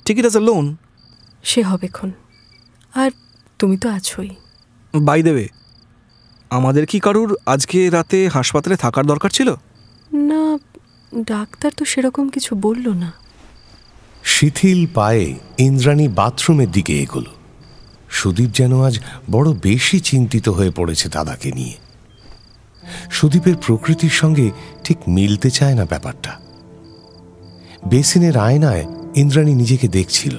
S11: ঠিক ইট অ্যাজ আ লোন।
S9: সে হবে খন। আর তুমি তো আছোই।
S11: বাই দেবে, আমাদের কি কারুর আজকে রাতে হাসপাতালে থাকার দরকার ছিল?
S9: না, ডাক্তার তো সেরকম কিছু বলল না।
S5: শিথিল পায়ে ইন্দ্রাণী বাথরুমের দিকে এগোল। সুদীপ যেন আজ বড় বেশি চিন্তিত হয়ে পড়েছে দাদাকে নিয়ে। সুদীপের প্রকৃতির সঙ্গে ঠিক মিলতে চায় না ব্যাপারটা। বেসিনের আয়নায় ইন্দ্রাণী নিজেকে দেখছিল।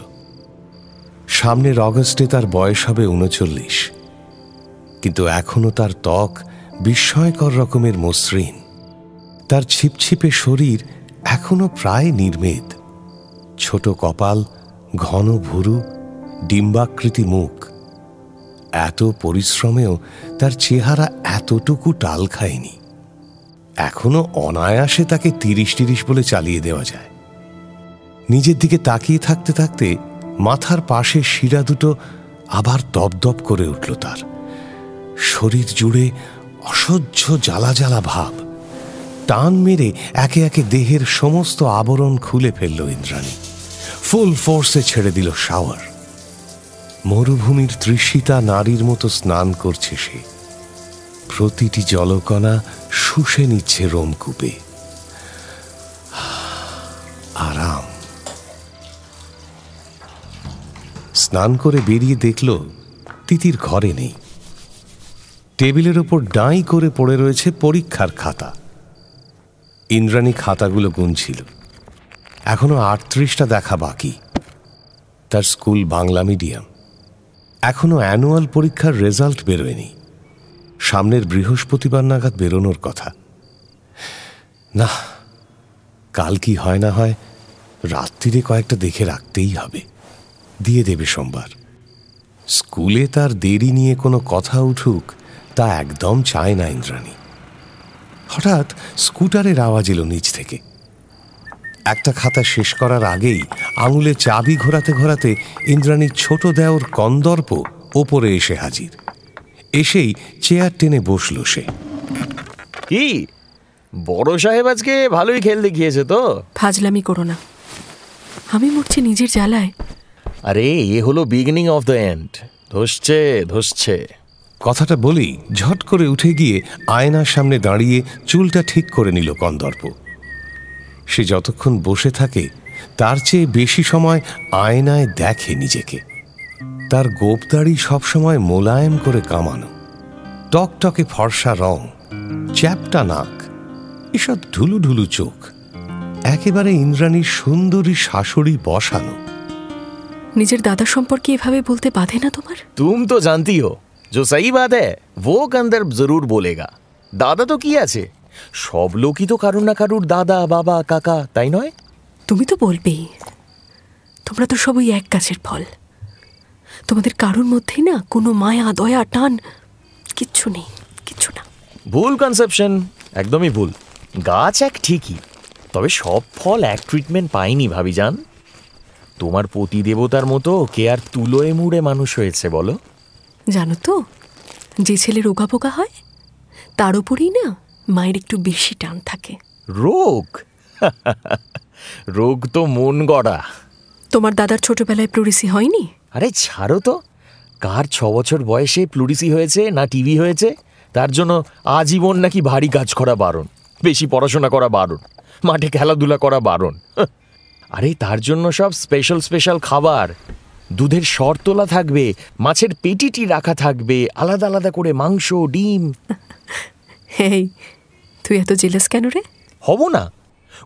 S5: সামনের অগস্টে তার বয়স হবে 39, কিন্তু এখনো তার ত্বক বিস্ময়কর রকমের মসৃণ। তার ছিপছিপে শরীর এখনো প্রায় নির্মেদ। ছোট কপাল, ঘন ভুরু, ডিম্বাকৃতি মুখ। এত পরিশ্রমেও তার চেহারা এতটুকু টাল খায়নি। এখনো অনায়াসে তাকে 30-30 বলে চালিয়ে দেওয়া যায়। নিজের দিকে তাকিয়ে থাকতে থাকতে মাথার পাশে শিরা দুটো আবার দপদপ করে উঠল তার। শরীর জুড়ে অসহ্য জ্বালা জ্বালা ভাব। টান মেরে একে একে দেহের সমস্ত আবরণ খুলে ফেলল ইন্দ্রাণী। ফুল ফোর্সে ছেড়ে দিল শাওয়ার। মরুভূমির তৃষিতা নারীর মতো স্নান করছে সে। প্রতিটি জলকণা শুষে নিচ্ছে রোমকূপে। আরাম। স্নান করে বেরিয়ে দেখল তিতির ঘরে নেই। টেবিলের ওপর ডাঁই করে পড়ে রয়েছে পরীক্ষার খাতা। ইন্দ্রাণী খাতাগুলো গুনছিল। এখনো 38টা দেখা বাকি। তার স্কুল বাংলা মিডিয়াম। এখনো অ্যানুয়াল পরীক্ষার রেজাল্ট বেরোয়নি। সামনের বৃহস্পতিবার নাগাদ বেরোনোর কথা। না, কাল কি হয় না হয়, রাত্রিরে কয়েকটা দেখে রাখতেই হবে। দিয়ে দেবে সোমবার। স্কুলে তার দেরি নিয়ে কোনো কথা উঠুক তা একদম চায় না ইন্দ্রাণী। হঠাৎ স্কুটারের আওয়াজ এলো নিচ থেকে। একটা খাতা শেষ করার আগেই আঙুলে চাবি ঘোরাতে ঘোরাতে ইন্দ্রাণীর ছোট দেওর কন্দর্প ওপরে এসে হাজির। এসেই চেয়ার টেনে বসল সে।
S12: কি বড় সাহেব আজকে ভালোই খেল দেখিয়েছে তো?
S9: ফাজলামি করো না, আমি মরছি নিজের জ্বালায়।
S12: আরে এ হলো বিগিনিং অফ দ্য এন্ড। ধসছে ধসছে।
S5: কথাটা বলেই ঝট করে উঠে গিয়ে আয়নার সামনে দাঁড়িয়ে চুলটা ঠিক করে নিল কন্দর্প। সে যতক্ষণ বসে থাকে তার চেয়ে বেশি সময় আয়নায় দেখে নিজেকে। তার গোপদাড়ি সবসময় মোলায়েম করে কামানো, টকটকে ফর্সা রং, চ্যাপটা নাক, এসব ঢুলু ঢুলু চোখ, একেবারে ইন্দ্রাণীর সুন্দরী শাশুড়ি বসানো।
S9: নিজের দাদা সম্পর্কে এভাবে বলতে বাধে না তোমার?
S12: তুম তো জানতি হো जो सही बात है वो अंदर जरूर बोलेगा। दादा तो কি আছে, সব লোকই তো কারুর না কারুর দাদা বাবা কাকা, তাই নয়?
S9: তুমি তো বলবেই, তোমরা তো সবই এক গাছের ফল। তোমাদের কারুর মধ্যেই না কোনো মায়া দয়া টান কিচ্ছু নেই, কিচ্ছু না।
S12: ভুল কনসেপশন, একদমই ভুল। গাছ এক ঠিকই, তবে সব ফল এক ট্রিটমেন্ট পায়নি ভাবিজান। তোমার পতি দেবতার মতো কে আর তুলোয় মুড়ে মানুষ হয়েছে বলো?
S9: জানো তো, যে ছেলে রোগা পোকা হয় তার উপরেই না মায়ের একটু বেশি টান থাকে।
S12: রোগ? রোগ তো মন গড়া।
S9: তোমার দাদার ছোটবেলায় প্লুরিসি হয়নি?
S12: আরে ছাড়ো তো, কার 6 বছর বয়সে প্লুরিসি হয়েছে না টিভি হয়েছে, তার জন্য আজীবন নাকি ভারী কাজ করা বারণ, বেশি পড়াশোনা করা বারণ, মাঠে খেলাধুলা করা বারণ। আরে তার জন্য সব স্পেশাল স্পেশাল খাবার, দুধের সর তোলা থাকবে, মাছের পেটিটি রাখা থাকবে, আলাদা আলাদা করে মাংস ডিম।
S9: হেই, তুই এত জেলাস কেন রে?
S12: হব না,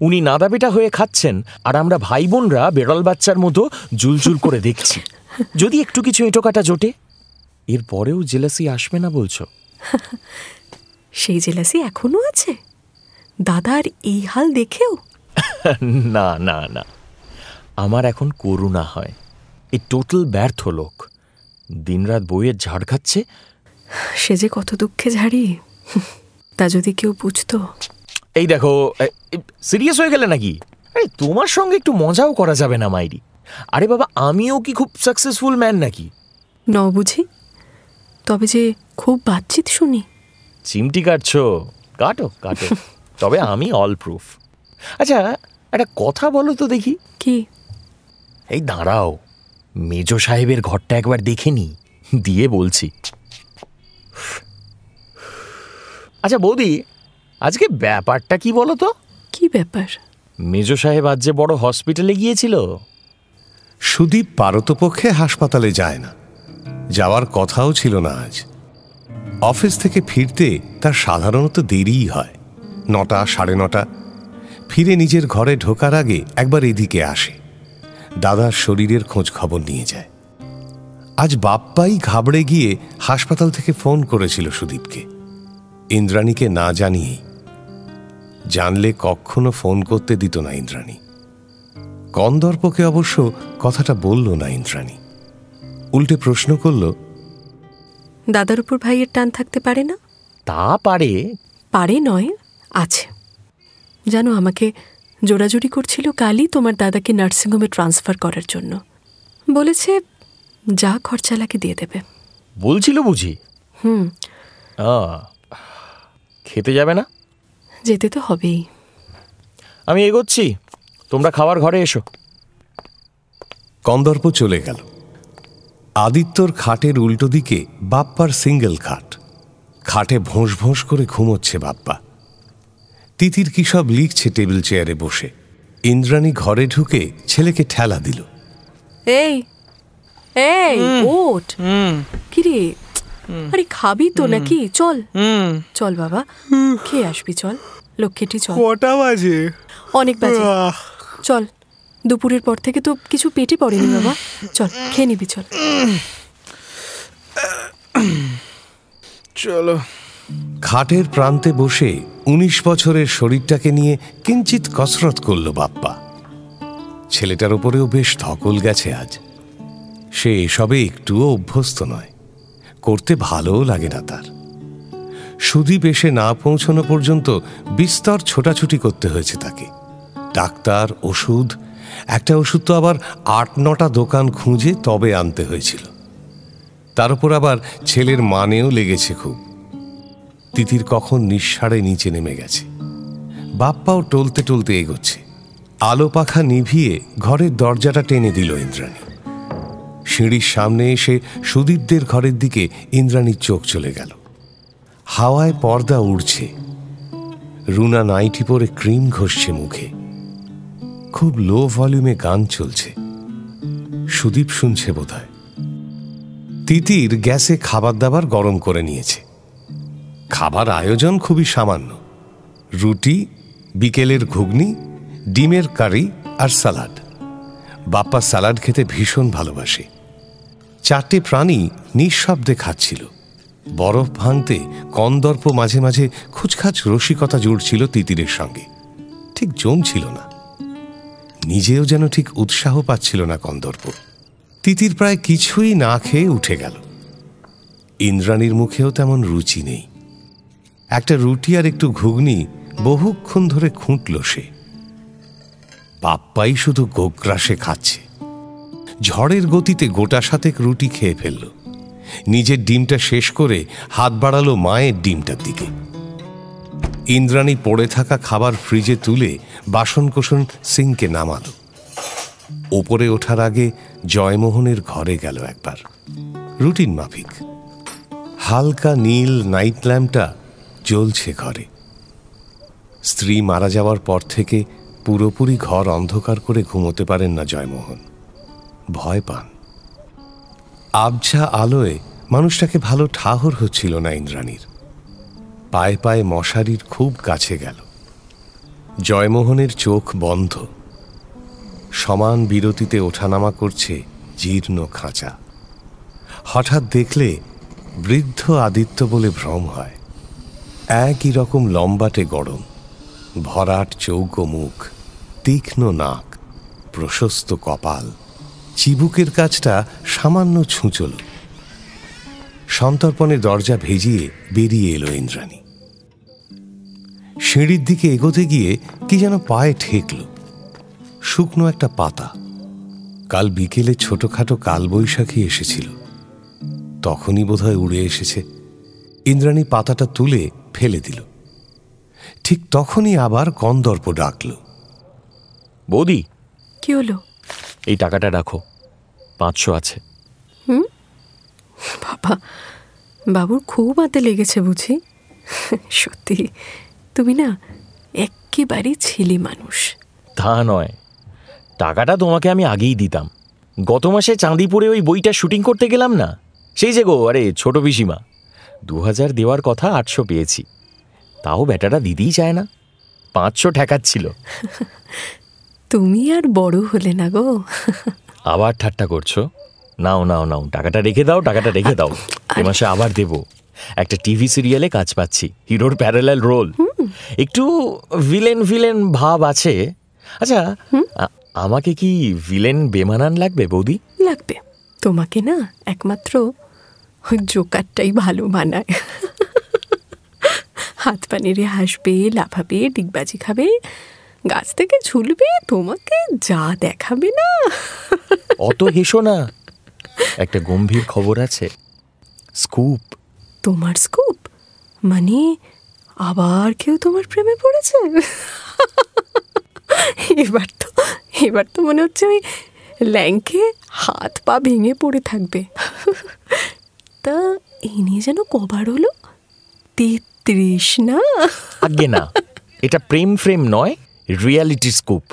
S12: উনি নাদা বেটা হয়ে খাচ্ছেন আর আমরা ভাই বোনরা বেড়াল বাচ্চার মতো জুলজুল করে দেখছি। যদি একটু কিছু এঁটো কাটা জোটে, এরপরেও জেলাসি আসবে না বলছো?
S9: সেই জেলাসি এখনো আছে দাদার এই হাল দেখেও?
S12: না না না, আমার এখন করুণা হয়। এই টোটাল ব্যর্থ লোক দিনরাত বইয়ের ঝাড় খাচ্ছে।
S9: সে যে কত দুঃখে ঝাড়ি, তা যদি কেউ বুঝতো।
S12: এই দেখো, সিরিয়াস হয়ে গেলে নাকি? আরে তোমার সঙ্গে একটু মজাও করা যাবে না মাইরি? আরে বাবা, আমিও কি খুব সাকসেসফুল ম্যান নাকি?
S9: ন বুঝি, তবে যে খুব বাতচিত শুনি।
S12: চিমটি কাটছো, কাটো কাটো, তবে আমি অল প্রুফ। আচ্ছা একটা কথা বলো তো দেখি।
S9: কি?
S12: এই দাঁড়াও, মেজো সাহেবের ঘরটা একবার দেখে নি, দিয়ে বলছি। আচ্ছা বৌদি, আজকে ব্যাপারটা কি বলো তো?
S9: কি ব্যাপার?
S12: মেজো সাহেব আজ যে বড় হসপিটালে গিয়েছিল।
S5: সুদীপ পারতপক্ষে হাসপাতালে যায় না, যাওয়ার কথাও ছিল না আজ। অফিস থেকে ফিরতে তার সাধারণত দেরিই হয়, 9টা 9:30। ফিরে নিজের ঘরে ঢোকার আগে একবার এদিকে আসে, দাদার শরীরের খোঁজ খবর নিয়ে যায়। আজ বাপ্পাই ঘাবড়ে গিয়ে হাসপাতাল থেকে ফোন করেছিল সুদীপকে, ইন্দ্রাণীকে না জানিয়েই। জানলে কখনো ফোন করতে দিত না ইন্দ্রাণী। কন্দর্পকে অবশ্য কথাটা বলল না ইন্দ্রাণী, উল্টে প্রশ্ন করল,
S9: দাদার উপর ভাইয়ের টান থাকতে পারে না?
S12: তা পারে।
S9: পারে নয়, আছে। জানো, আমাকে জোড়াজুড়ি করছিল কালই তোমার দাদাকে নার্সিংহোমে ট্রান্সফার করার জন্য। বলেছে যা খরচা লাগে দিয়ে দেবে।
S12: বলছিল বুঝি? খেতে যাবে না?
S9: যেতে তো হবেই।
S12: আমি এগোচ্ছি, তোমরা খাবার ঘরে এসো।
S5: কন্দর্প চলে গেল। আদিত্যর খাটের উল্টো দিকে বাপ্পার সিঙ্গেল খাট, খাটে ভোঁস ভোঁস করে ঘুমোচ্ছে বাপ্পা। তিতির কি সব লিখছে টেবিল চেয়ারে বসে। ইন্দ্রাণী ঘরে ঢুকে ছেলেকে ঠেলা দিল,
S9: এই এই ওঠ। কিরে, আরে খাবি তো নাকি? চল চল বাবা, খেয়ে আসবি, চল লক্ষ্মীটি চল।
S11: কটা বাজে?
S9: অনেক বাজে, চল। দুপুরের পর থেকে তো কিছু পেটে পড়েনি বাবা, চল খেয়ে নিবি, চল।
S11: চলো।
S5: খাটের প্রান্তে বসে 19 বছরের শরীরটাকে নিয়ে কিঞ্চিত কসরত করল বাপ্পা। ছেলেটার উপরেও বেশ ধকল গেছে আজ। সে এসবে একটুও অভ্যস্ত নয়, করতে ভালোও লাগে না তার। সুদীপ এসে না পৌঁছানো পর্যন্ত বিস্তর ছোটাছুটি করতে হয়েছে তাকে। ডাক্তার, ওষুধ, একটা ওষুধ তো আবার ৮-৯টা দোকান খুঁজে তবে আনতে হয়েছিল। তার উপর আবার ছেলের মানেও লেগেছে খুব। তিতির কখন নিঃসাড়ে নিচে নেমে গেছে, বাপ্পাও টলতে টলতে এগোচ্ছে। আলো পাখা নিভিয়ে ঘরের দরজাটা টেনে দিল ইন্দ্রাণী। সিঁড়ির সামনে এসে সুদীপদের ঘরের দিকে ইন্দ্রাণীর চোখ চলে গেল। হাওয়ায় পর্দা উড়ছে, রুনা নাইটি পরে ক্রিম ঘষছে মুখে, খুব লো ভলিউমে গান চলছে। সুদীপ শুনছে বোধহয়। তিতির গ্যাসে খাবার দাবার গরম করে নিয়েছে। খাবার আয়োজন খুবই সামান্য, রুটি, বিকেলের ঘুগনি, ডিমের কারি আর সালাড। বাপ্পা সালাড খেতে ভীষণ ভালোবাসে। 4টে প্রাণী নিঃশব্দে খাচ্ছিল। বরফ ভাঙতে কন্দর্প মাঝে মাঝে খুচখাচ রসিকতা জুড়ছিল তিতিরের সঙ্গে, ঠিক জমছিল না। নিজেও যেন ঠিক উৎসাহ পাচ্ছিল না কন্দর্প। তিতির প্রায় কিছুই না খেয়ে উঠে গেল। ইন্দ্রাণীর মুখেও তেমন রুচি নেই। একটা রুটি আর একটু ঘুগনি বহুক্ষণ ধরে খুঁটল সে। বাপ্পাই শুধু গোগ্রাসে খাচ্ছে। ঝড়ের গতিতে গোটা 7 রুটি খেয়ে ফেলল। নিজের ডিমটা শেষ করে হাত বাড়ালো মায়ের ডিমটার দিকে। ইন্দ্রাণী পড়ে থাকা খাবার ফ্রিজে তুলে বাসনকোসন সিঙ্কে নামালো। ওপরে ওঠার আগে জয়মোহনের ঘরে গেল একবার, রুটিন মাফিক। হালকা নীল নাইট ল্যাম্পটা জ্বলছে ঘরে। স্ত্রী মারা যাওয়ার পর থেকে পুরোপুরি ঘর অন্ধকার করে ঘুমোতে পারেন না জয়মোহন, ভয় পান। আবঝা আলোয় মানুষটাকে ভালো ঠাহর হচ্ছিল না ইন্দ্রাণীর। পায়ে পায়ে মশারির খুব কাছে গেল। জয়মোহনের চোখ বন্ধ, সমান বিরতিতে ওঠানামা করছে জীর্ণ খাঁচা। হঠাৎ দেখলে বৃদ্ধ আদিত্য বলে ভ্রম হয়। একই রকম লম্বাটে গড়ন, ভরাট চৌকো মুখ, তীক্ষ্ণ নাক, প্রশস্ত কপাল, চিবুকের কাছটা সামান্য ছুঁচল। সন্তর্পণে দরজা ভেজিয়ে বেরিয়ে এলো ইন্দ্রাণী। সিঁড়ির দিকে এগোতে গিয়ে কি যেন পায়ে ঠেকল। শুকনো একটা পাতা। কাল বিকেলে ছোটখাটো কালবৈশাখী এসেছিল, তখনই বোধহয় উড়ে এসেছে। ইন্দ্রাণী পাতাটা তুলে ফেলে দিল। ঠিক তখনই আবার কন্দর্প ডাকল,
S12: বৌদি।
S9: কি হলো?
S12: এই টাকাটা রাখো, 500 আছে।
S9: বাবা, বাবুর খুব হাতে লেগেছে বুঝি। সত্যি তুমি না একেবারে ছেলে মানুষ।
S12: তা নয়, টাকাটা তোমাকে আমি আগেই দিতাম। গত মাসে চাঁদিপুরে ওই বইটা শুটিং করতে গেলাম না, সেই যে গো, আরে ছোট পিসিমা, 2000 দেওয়ার কথা 800 পেয়েছি। তাও বেটাটা দিতেই চায় না, 500 ঠেকাচ্ছিল।
S9: তুমি আর বড় হলে না গো।
S12: আবার ঠাট্টা করছো? নাও নাও নাও, টাকাটা রেখে দাও, টাকাটা রেখে দাও। এ মাসে আবার দেব। একটা টিভি সিরিয়ালে কাজ পাচ্ছি, হিরোর প্যারালাল রোল, একটু ভিলেন ভিলেন ভাব আছে। আচ্ছা, আমাকে কি ভিলেন বেমানান লাগবে বৌদি?
S9: লাগবে। তোমাকে না একমাত্র ওই জোকারটাই ভালো মানায়। হাত পা নেড়ে হাসবে, লাফাবে, ডিগবাজি খাবে, গাছ থেকে ঝুলবে, তোমাকে যা দেখাবে না।
S12: অত হেসো না, একটা গম্ভীর খবর আছে। স্কুপ।
S9: তোমার স্কুপ? মানে আবার কেউ তোমার প্রেমে পড়েছে? এবার তো মনে হচ্ছে ওই ল্যাংকে হাত পা ভেঙে পড়ে থাকবে। তা এই নিয়ে যেন কবার হলো? 33 না?
S12: আগে না, এটা প্রেম ফ্রেম নয়, রিয়ালিটি স্কুপ।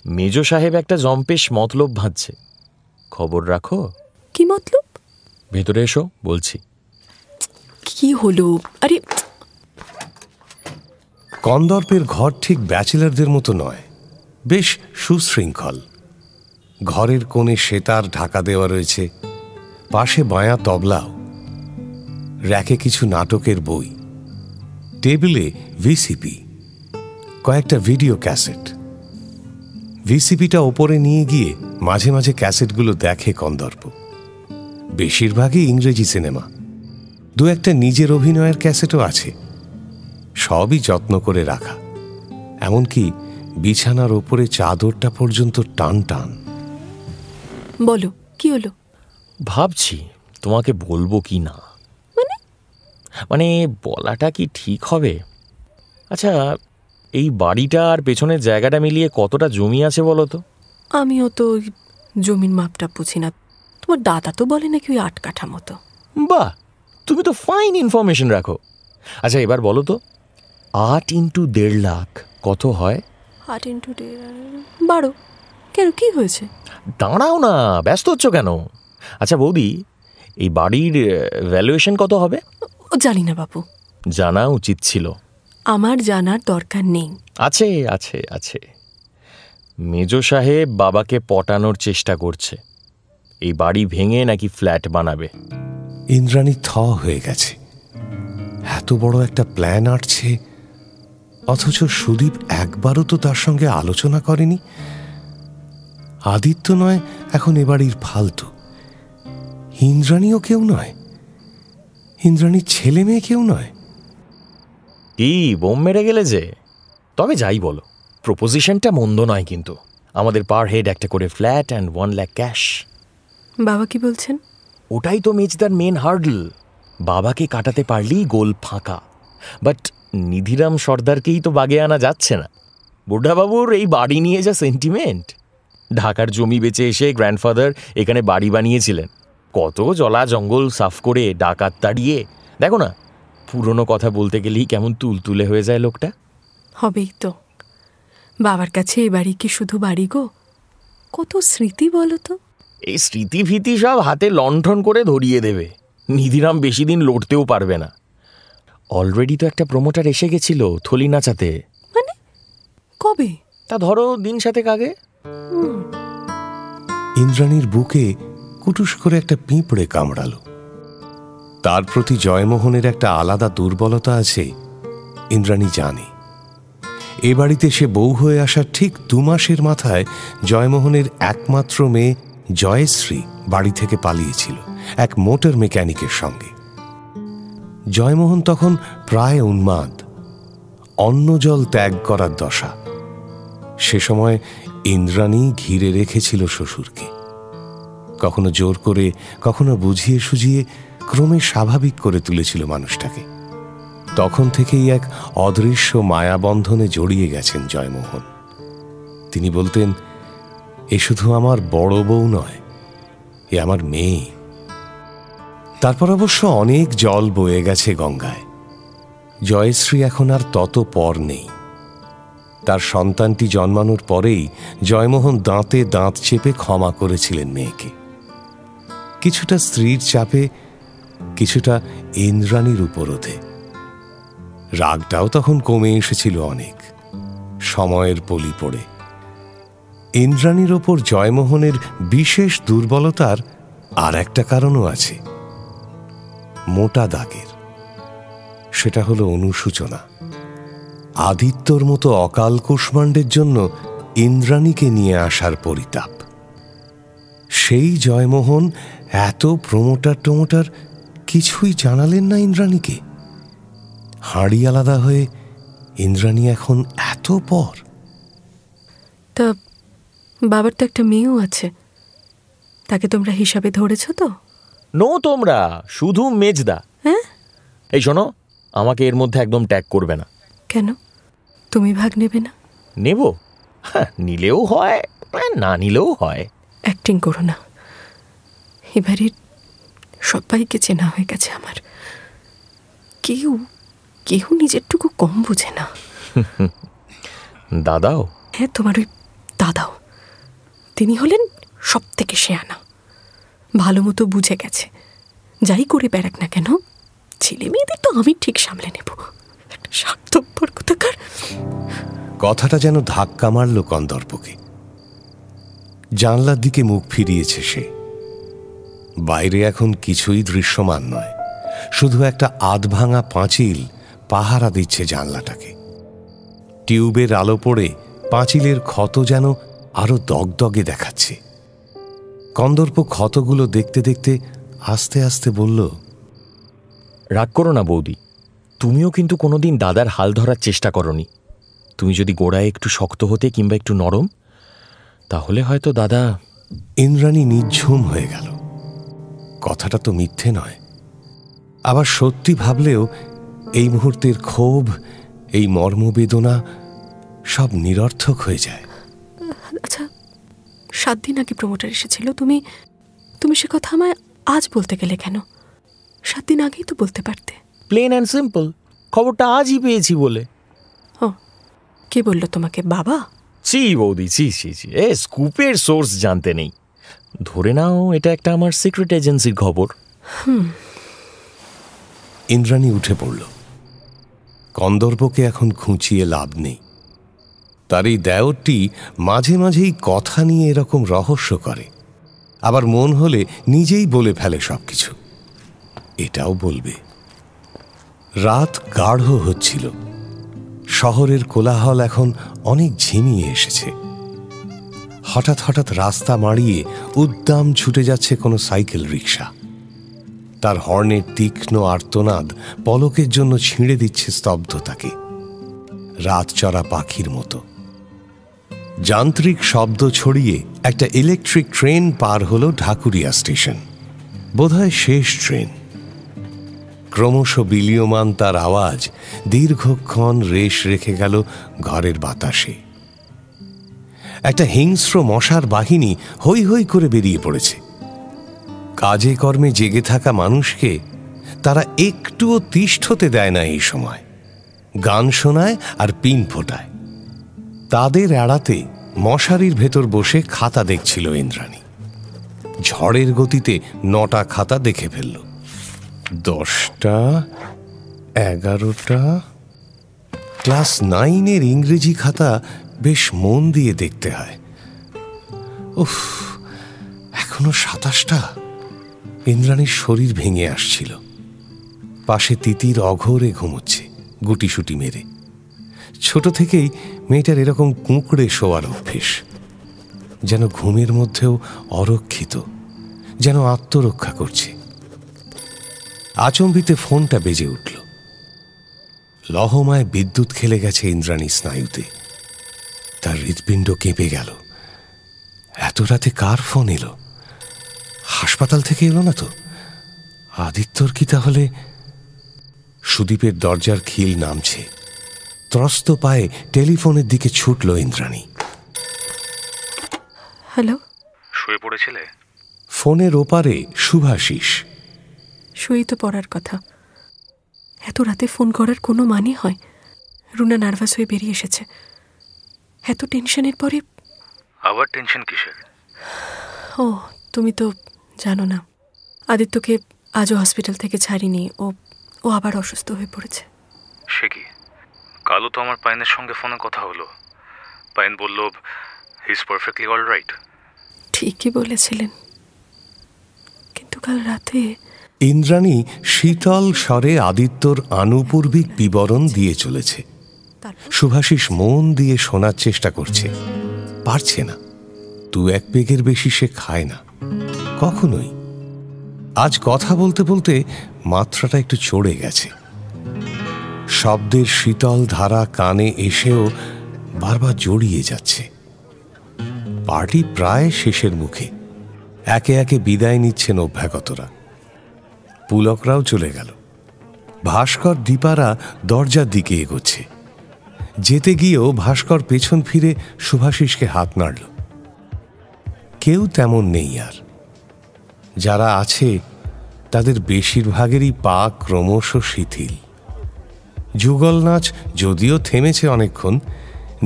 S12: মেজো সাহেব একটা জম্পেশ মতলব ভাঁজছে, খবর রাখো।
S9: কি মতলব?
S12: ভেতরে এসো, বলছি।
S9: কি হলো? আরে,
S5: কন্দর্পের ঘর ঠিক ব্যাচেলারদের মতো নয়, বেশ সুশৃঙ্খল। ঘরের কোণে সেতার ঢাকা দেওয়া রয়েছে, পাশে বায়া তবলাও, র্যাকে কিছু নাটকের বই, টেবিলে ভিসিপি, কয়েকটা ভিডিও ক্যাসেট। ভিসিপিটা ওপরে নিয়ে গিয়ে মাঝে মাঝে ক্যাসেটগুলো দেখে কন্দর্প। বেশিরভাগই ইংরেজি সিনেমা, 2-একটা নিজের অভিনয়ের ক্যাসেটও আছে। সবই যত্ন করে রাখা, এমনকি বিছানার ওপরে চাদরটা পর্যন্ত টান টান।
S9: বলো কি হলো?
S12: ভাবছি তোমাকে বলবো কি না। মানে বলাটা কি ঠিক হবে? আচ্ছা, এই বাড়িটা আর পেছনের জায়গাটা মিলিয়ে কতটা জমি আছে বলো তো?
S9: আমিও তো জমির মাপটা বুঝি না। তোমার দাদা তো বলে নাকি ওই 8 কাঠা মতো।
S12: বাহ, তুমি তো ফাইন ইনফরমেশন রাখো। আচ্ছা এবার বলো তো, 8 × 1.5 লাখ কত হয়?
S9: 8 × 1.5 12। কেন, কি হয়েছে?
S12: দাঁড়াও না, ব্যস্ত হচ্ছ কেন? আচ্ছা বৌদি, এই বাড়ির ভ্যালুয়েশন কত হবে?
S9: জানি না বাবু।
S12: জানা উচিত ছিল।
S9: আমার জানার দরকার নেই।
S12: আছে আছে আছে। মেজো সাহেব বাবাকে পটানোর চেষ্টা করছে, এই বাড়ি ভেঙে নাকি ফ্ল্যাট বানাবে।
S5: ইন্দ্রাণী থ হয়ে গেছে। এত বড় একটা প্ল্যান আঁটছে, অথচ সুদীপ একবারও তো তার সঙ্গে আলোচনা করেনি। আদিত্য নয় এখন এ বাড়ির ফালতু, ইন্দ্রাণীও কেউ নয়, ইন্দ্রাণীর ছেলে মেয়ে কেউ নয়।
S12: কি বোম মেরে গেলে যে? তবে যাই বলো, প্রপোজিশনটা মন্দ নয় কিন্তু। আমাদের পার হেড একটা করে ফ্ল্যাট অ্যান্ড 1 লাখ ক্যাশ।
S9: বাবা কি বলছেন?
S12: ওটাই তো মেজদার মেন হার্ডল। বাবাকে কাটাতে পারলেই গোল ফাঁকা। বাট নিধিরাম সর্দারকেই তো বাগে আনা যাচ্ছে না। বুঢ়াবাবুর এই বাড়ি নিয়ে যা সেন্টিমেন্ট। ঢাকার জমি বেচে এসে গ্র্যান্ডফাদার এখানে বাড়ি বানিয়েছিলেন, কত জলা জঙ্গল সাফ করে ডাকাত তাড়িয়ে। দেখো না, পুরনো কথা বলতে গেলেই কেমন তুলতুলে হয়ে যায় লোকটা।
S9: হবেই তো। বাবার কাছে এই বাড়ি কি শুধু বাড়ি গো, কত স্মৃতি বলো তো।
S12: এই স্মৃতি ভীতি সব হাতে লণ্ঠন করে ধরিয়ে দেবে। নিধিরাম বেশি দিন লড়তেও পারবে না। অলরেডি তো একটা প্রমোটার এসে গেছিল থলি নাচাতে।
S9: মানে কবে?
S12: তা ধরো দিন 7 আগে।
S5: ইন্দ্রাণীর বুকে কুটুস করে একটা পিঁপড়ে কামড়ালো। তার প্রতি জয়মোহনের একটা আলাদা দুর্বলতা আছে, ইন্দ্রাণী জানে। এ বাড়িতে সে বউ হয়ে আসার ঠিক 2 মাসের মাথায় জয়মোহনের একমাত্র মেয়ে জয়শ্রী বাড়ি থেকে পালিয়েছিল এক মোটর মেকানিকের সঙ্গে। জয়মোহন তখন প্রায় উন্মাদ, অন্ন জল ত্যাগ করার দশা। সে সময় ইন্দ্রাণী ঘিরে রেখেছিল শ্বশুরকে, কখনো জোর করে, কখনো বুঝিয়ে সুঝিয়ে ক্রমে স্বাভাবিক করে তুলেছিল মানুষটাকে। তখন থেকেই এক অদৃশ্য মায়াবন্ধনে জড়িয়ে গেছেন জয়মোহন। তিনি বলতেন, এ শুধু আমার বড় বউ নয়, এ আমার মেয়ে। তারপর অবশ্য অনেক জল বয়ে গেছে গঙ্গায়। জয়শ্রী এখন আর তত পর নেই। তার সন্তানটি জন্মানোর পরেই জয়মোহন দাঁতে দাঁত চেপে ক্ষমা করেছিলেন মেয়েকে। কিছুটা স্ত্রীর চাপে, কিছুটা ইন্দ্রাণীর উপরোধে। রাগটাও তখন কমে এসেছিল অনেক, সময়ের পলি পড়ে। ইন্দ্রাণীর ওপর জয়মোহনের বিশেষ দুর্বলতার আর একটা কারণও আছে, মোটা দাগের। সেটা হলো অনুশোচনা। আদিত্যর মতো অকাল কুষ্মাণ্ডের জন্য ইন্দ্রাণীকে নিয়ে আসার পরিতাপ। সেই জয়মোহন এত প্রমোটার কিছুই জানালেন না ইন্দ্রাণীকে। হাঁড়ি আলাদা হয়ে ইন্দ্রাণী এখন এত পর।
S9: তা বাবার তো একটা মেয়েও আছে, তাকে তোমরা হিসাবে ধরেছ তো?
S12: নো, তোমরা শুধু মেজদা।
S9: হ্যাঁ,
S12: এই শোনো, আমাকে এর মধ্যে একদম ট্যাগ করবে না।
S9: কেন? তুমি ভাগ নেবে না?
S12: নেব, নিলেও হয়, না নিলেও হয়।
S9: অ্যাক্টিং করো না। এবারে সবাইকে চেনা হয়ে গেছে আমার। কেউ কেউ নিজেরটুকু কম বোঝে না।
S12: দাদাও?
S9: হ্যাঁ, তোমার ওই দাদাও। তিনি হলেন সব থেকে শেয়ানা, ভালো মতো বুঝে গেছে। যাই করে বেড়াক না কেন, ছেলে মেয়েদের তো আমি ঠিক সামলে নেব। একটা স্বার্থপর কোথাকার।
S5: কথাটা যেন ধাক্কা মারল কন্দর্পকে। জানলার দিকে মুখ ফিরিয়েছে সে। বাইরে এখন কিছুই দৃশ্যমান নয়, শুধু একটা আধভাঙা পাঁচিল পাহারা দিচ্ছে জানলাটাকে। টিউবের আলো পড়ে পাঁচিলের ক্ষত যেন আরো দগদগে দেখাচ্ছে। কন্দর্প ক্ষতগুলো দেখতে দেখতে আস্তে আস্তে বলল,
S12: রাগ করো না বৌদি, তুমিও কিন্তু কোনোদিন দাদার হাল ধরার চেষ্টা করনি। তুমি যদি গোড়ায় একটু শক্ত হতে কিংবা একটু নরম, তাহলে হয়তো দাদা।
S5: ইন্দ্রাণী নিঝুম হয়ে গেল। কথাটা তো মিথ্যে নয়, আবার সত্যি ভাবলেও এই মুহূর্তের ক্ষোভ, এই মর্মবেদনা সব নিরর্থক হয়ে যায়।
S9: আচ্ছা, 7 দিন আগে প্রমোটার এসেছিল, তুমি সে কথা আমায় আজ বলতে গেলে কেন? 7 দিন আগেই তো বলতে পারতে।
S12: প্লেন অ্যান্ড সিম্পল, খবরটা আজই পেয়েছি বলে।
S9: ও, কে বললো তোমাকে? বাবা?
S12: ছি বৌদি, ছি ছি ছি, স্কুপের সোর্স জানতে নেই। ধরে নাও এটা একটা আমার সিক্রেট এজেন্সির খবর।
S5: ইন্দ্রাণী উঠে পড়ল। কন্দর্পকে এখন খুঁচিয়ে লাভ নেই। তার এই দেওরটি মাঝে মাঝেই কথা নিয়ে এরকম রহস্য করে, আবার মন হলে নিজেই বলে ফেলে সবকিছু। এটাও বলবে। রাত গাঢ় হচ্ছিল। শহরের কোলাহল এখন অনেক ঝিমিয়ে এসেছে। হঠাৎ হঠাৎ রাস্তা মাড়িয়ে উদ্দাম ছুটে যাচ্ছে কোনো সাইকেল রিক্সা। তার হর্নের তীক্ষ্ণ আর্তনাদ পলকের জন্য ছিঁড়ে দিচ্ছে স্তব্ধতাকে, রাতচরা পাখির মতো। যান্ত্রিক শব্দ ছড়িয়ে একটা ইলেকট্রিক ট্রেন পার হলো ঢাকুরিয়া স্টেশন। বোধহয় শেষ ট্রেন। ক্রমশ বিলীয়মান তার আওয়াজ দীর্ঘক্ষণ রেশ রেখে গেল ঘরের বাতাসে। একটা হিংস্র মশার বাহিনী হৈ হৈ করে বেরিয়ে পড়েছে। কাজে কর্মে জেগে থাকা মানুষকে তারা একটুও তিষ্ঠতে দেয় না এই সময়। গান শোনায় আর পিন ফোটায়। তাদের এড়াতে মশারির ভেতর বসে খাতা দেখছিল ইন্দ্রাণী। ঝড়ের গতিতে 9টা খাতা দেখে ফেলল। 10টা, 11টা। ক্লাস 9-এর ইংরেজি খাতা বেশ মন দিয়ে দেখতে হয়। উফ, এখনো 27টা। ইন্দ্রাণীর শরীর ভেঙে আসছিল। পাশে তিতির অঘোরে ঘুমোচ্ছে গুটিসুটি মেরে। ছোট থেকেই মেয়েটার এরকম কুঁকড়ে শোয়ার অভ্যেস। যেন ঘুমের মধ্যেও অরক্ষিত, যেন আত্মরক্ষা করছে। আচম্বিতে ফোনটা বেজে উঠল। লহমায় বিদ্যুৎ খেলে গেছে ইন্দ্রাণী স্নায়ুতে। তার হৃৎপিণ্ড কেঁপে গেল। এত রাতে কার ফোন এলো? হাসপাতাল থেকে এলো না তো? আদিত্যর কি তাহলে? সুদীপের দরজার খিল নামছে। ত্রস্ত পায়ে টেলিফোনের দিকে ছুটল ইন্দ্রাণী।
S9: হ্যালো?
S13: শুয়ে পড়েছিলে?
S5: ফোনের ওপারে শুভাশিস।
S9: শুয়েই তো পড়ার কথা। এত রাতে ফোন করার কোনো মানে হয়? রুনা নার্ভাস হয়ে বেরিয়ে এসেছে। এত টেনশনের পরে।
S13: আবার টেনশন কিসের?
S9: ও, তুমি তো জানো না, আদিত্যকে আজও হসপিটাল থেকে ছাড়িনি। ও আবার অসুস্থ হয়ে পড়েছে।
S13: সে কি? কালও তো আমার পায়েনের সঙ্গে ফোনে কথা হলো। পায়েন বলল he is perfectly all right.
S9: ঠিকই বলেছিলেন, কিন্তু কাল রাতে।
S5: ইন্দ্রাণী শীতল স্বরে আদিত্যর আনুপূর্বিক বিবরণ দিয়ে চলেছে। শুভাশিস মন দিয়ে শোনার চেষ্টা করছে, পারছে না। 2-1 পেগের বেশি সে খায় না কখনোই। আজ কথা বলতে বলতে মাত্রাটা একটু চড়ে গেছে। শব্দের শীতল ধারা কানে এসেও বারবার জড়িয়ে যাচ্ছে। পার্টি প্রায় শেষের মুখে। একে একে বিদায় নিচ্ছেন অভ্যাগতরা। পুলকরাও চলে গেল। ভাস্কর দীপারা দরজার দিকে এগোচ্ছে। যেতে গিয়েও ভাস্কর পেছন ফিরে শুভাশিসকে হাত নাড়ল। কেউ তেমন নেই আর। যারা আছে তাদের বেশিরভাগেরই পা ক্রমশ শিথিল। যুগল নাচ যদিও থেমেছে অনেকক্ষণ,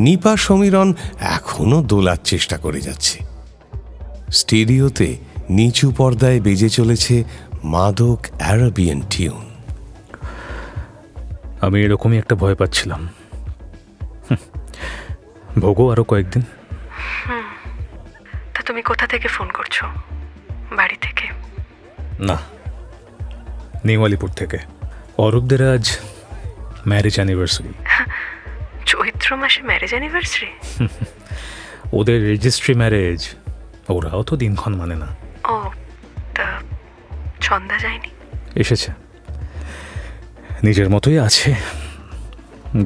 S5: নিপা সমীরণ এখনো দোলার চেষ্টা করে যাচ্ছে। স্টেডিওতে নিচু পর্দায় বেজে চলেছে মাদক অ্যারাবিয়ান টিউন।
S13: আমি এরকমই একটা ভয় পাচ্ছিলাম। ভোগো আরো কয়েকদিন।
S9: তা তুমি কোথা থেকে ফোন করছো? বাড়ি থেকে?
S13: না, নিউ আলিপুর থেকে। অরূপদের আজ ম্যারেজ অ্যানিভার্সারি।
S9: চৈত্র মাসে ম্যারেজ অ্যানিভার্সারি?
S13: ওদের রেজিস্ট্রি ম্যারেজ। ওরাও তো দিনক্ষণ মানে না।
S9: ও, তা ছন্দা যায়নি?
S13: এসেছে, নিজের মতোই আছে।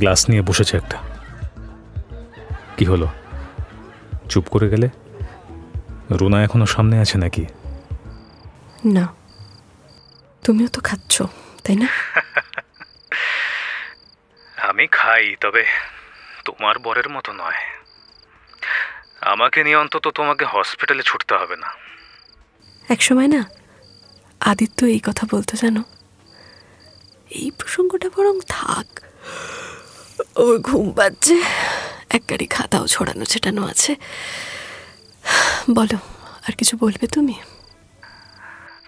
S13: গ্লাস নিয়ে বসেছে একটা। কি হলো, চুপ করে গেলে? রুনা এখনো সামনে আছে নাকি?
S9: না, তুমিও তো খাচ্ছ, তাই না?
S13: আমি খাই, তবে তোমার বরের মতো নয়। আমাকে নিয়ে অন্তত তোমাকে হসপিটালে ছুটতে হবে না।
S9: একসময় না আদিত্য এই কথা বলতো, জানো, এই প্রসঙ্গটা বরং থাক, ওর ঘুম পাচ্ছে, এক গাড়ি খাতাও ছড়ানো ছেটানো আছে। বলো, আর কিছু বলবে তুমি?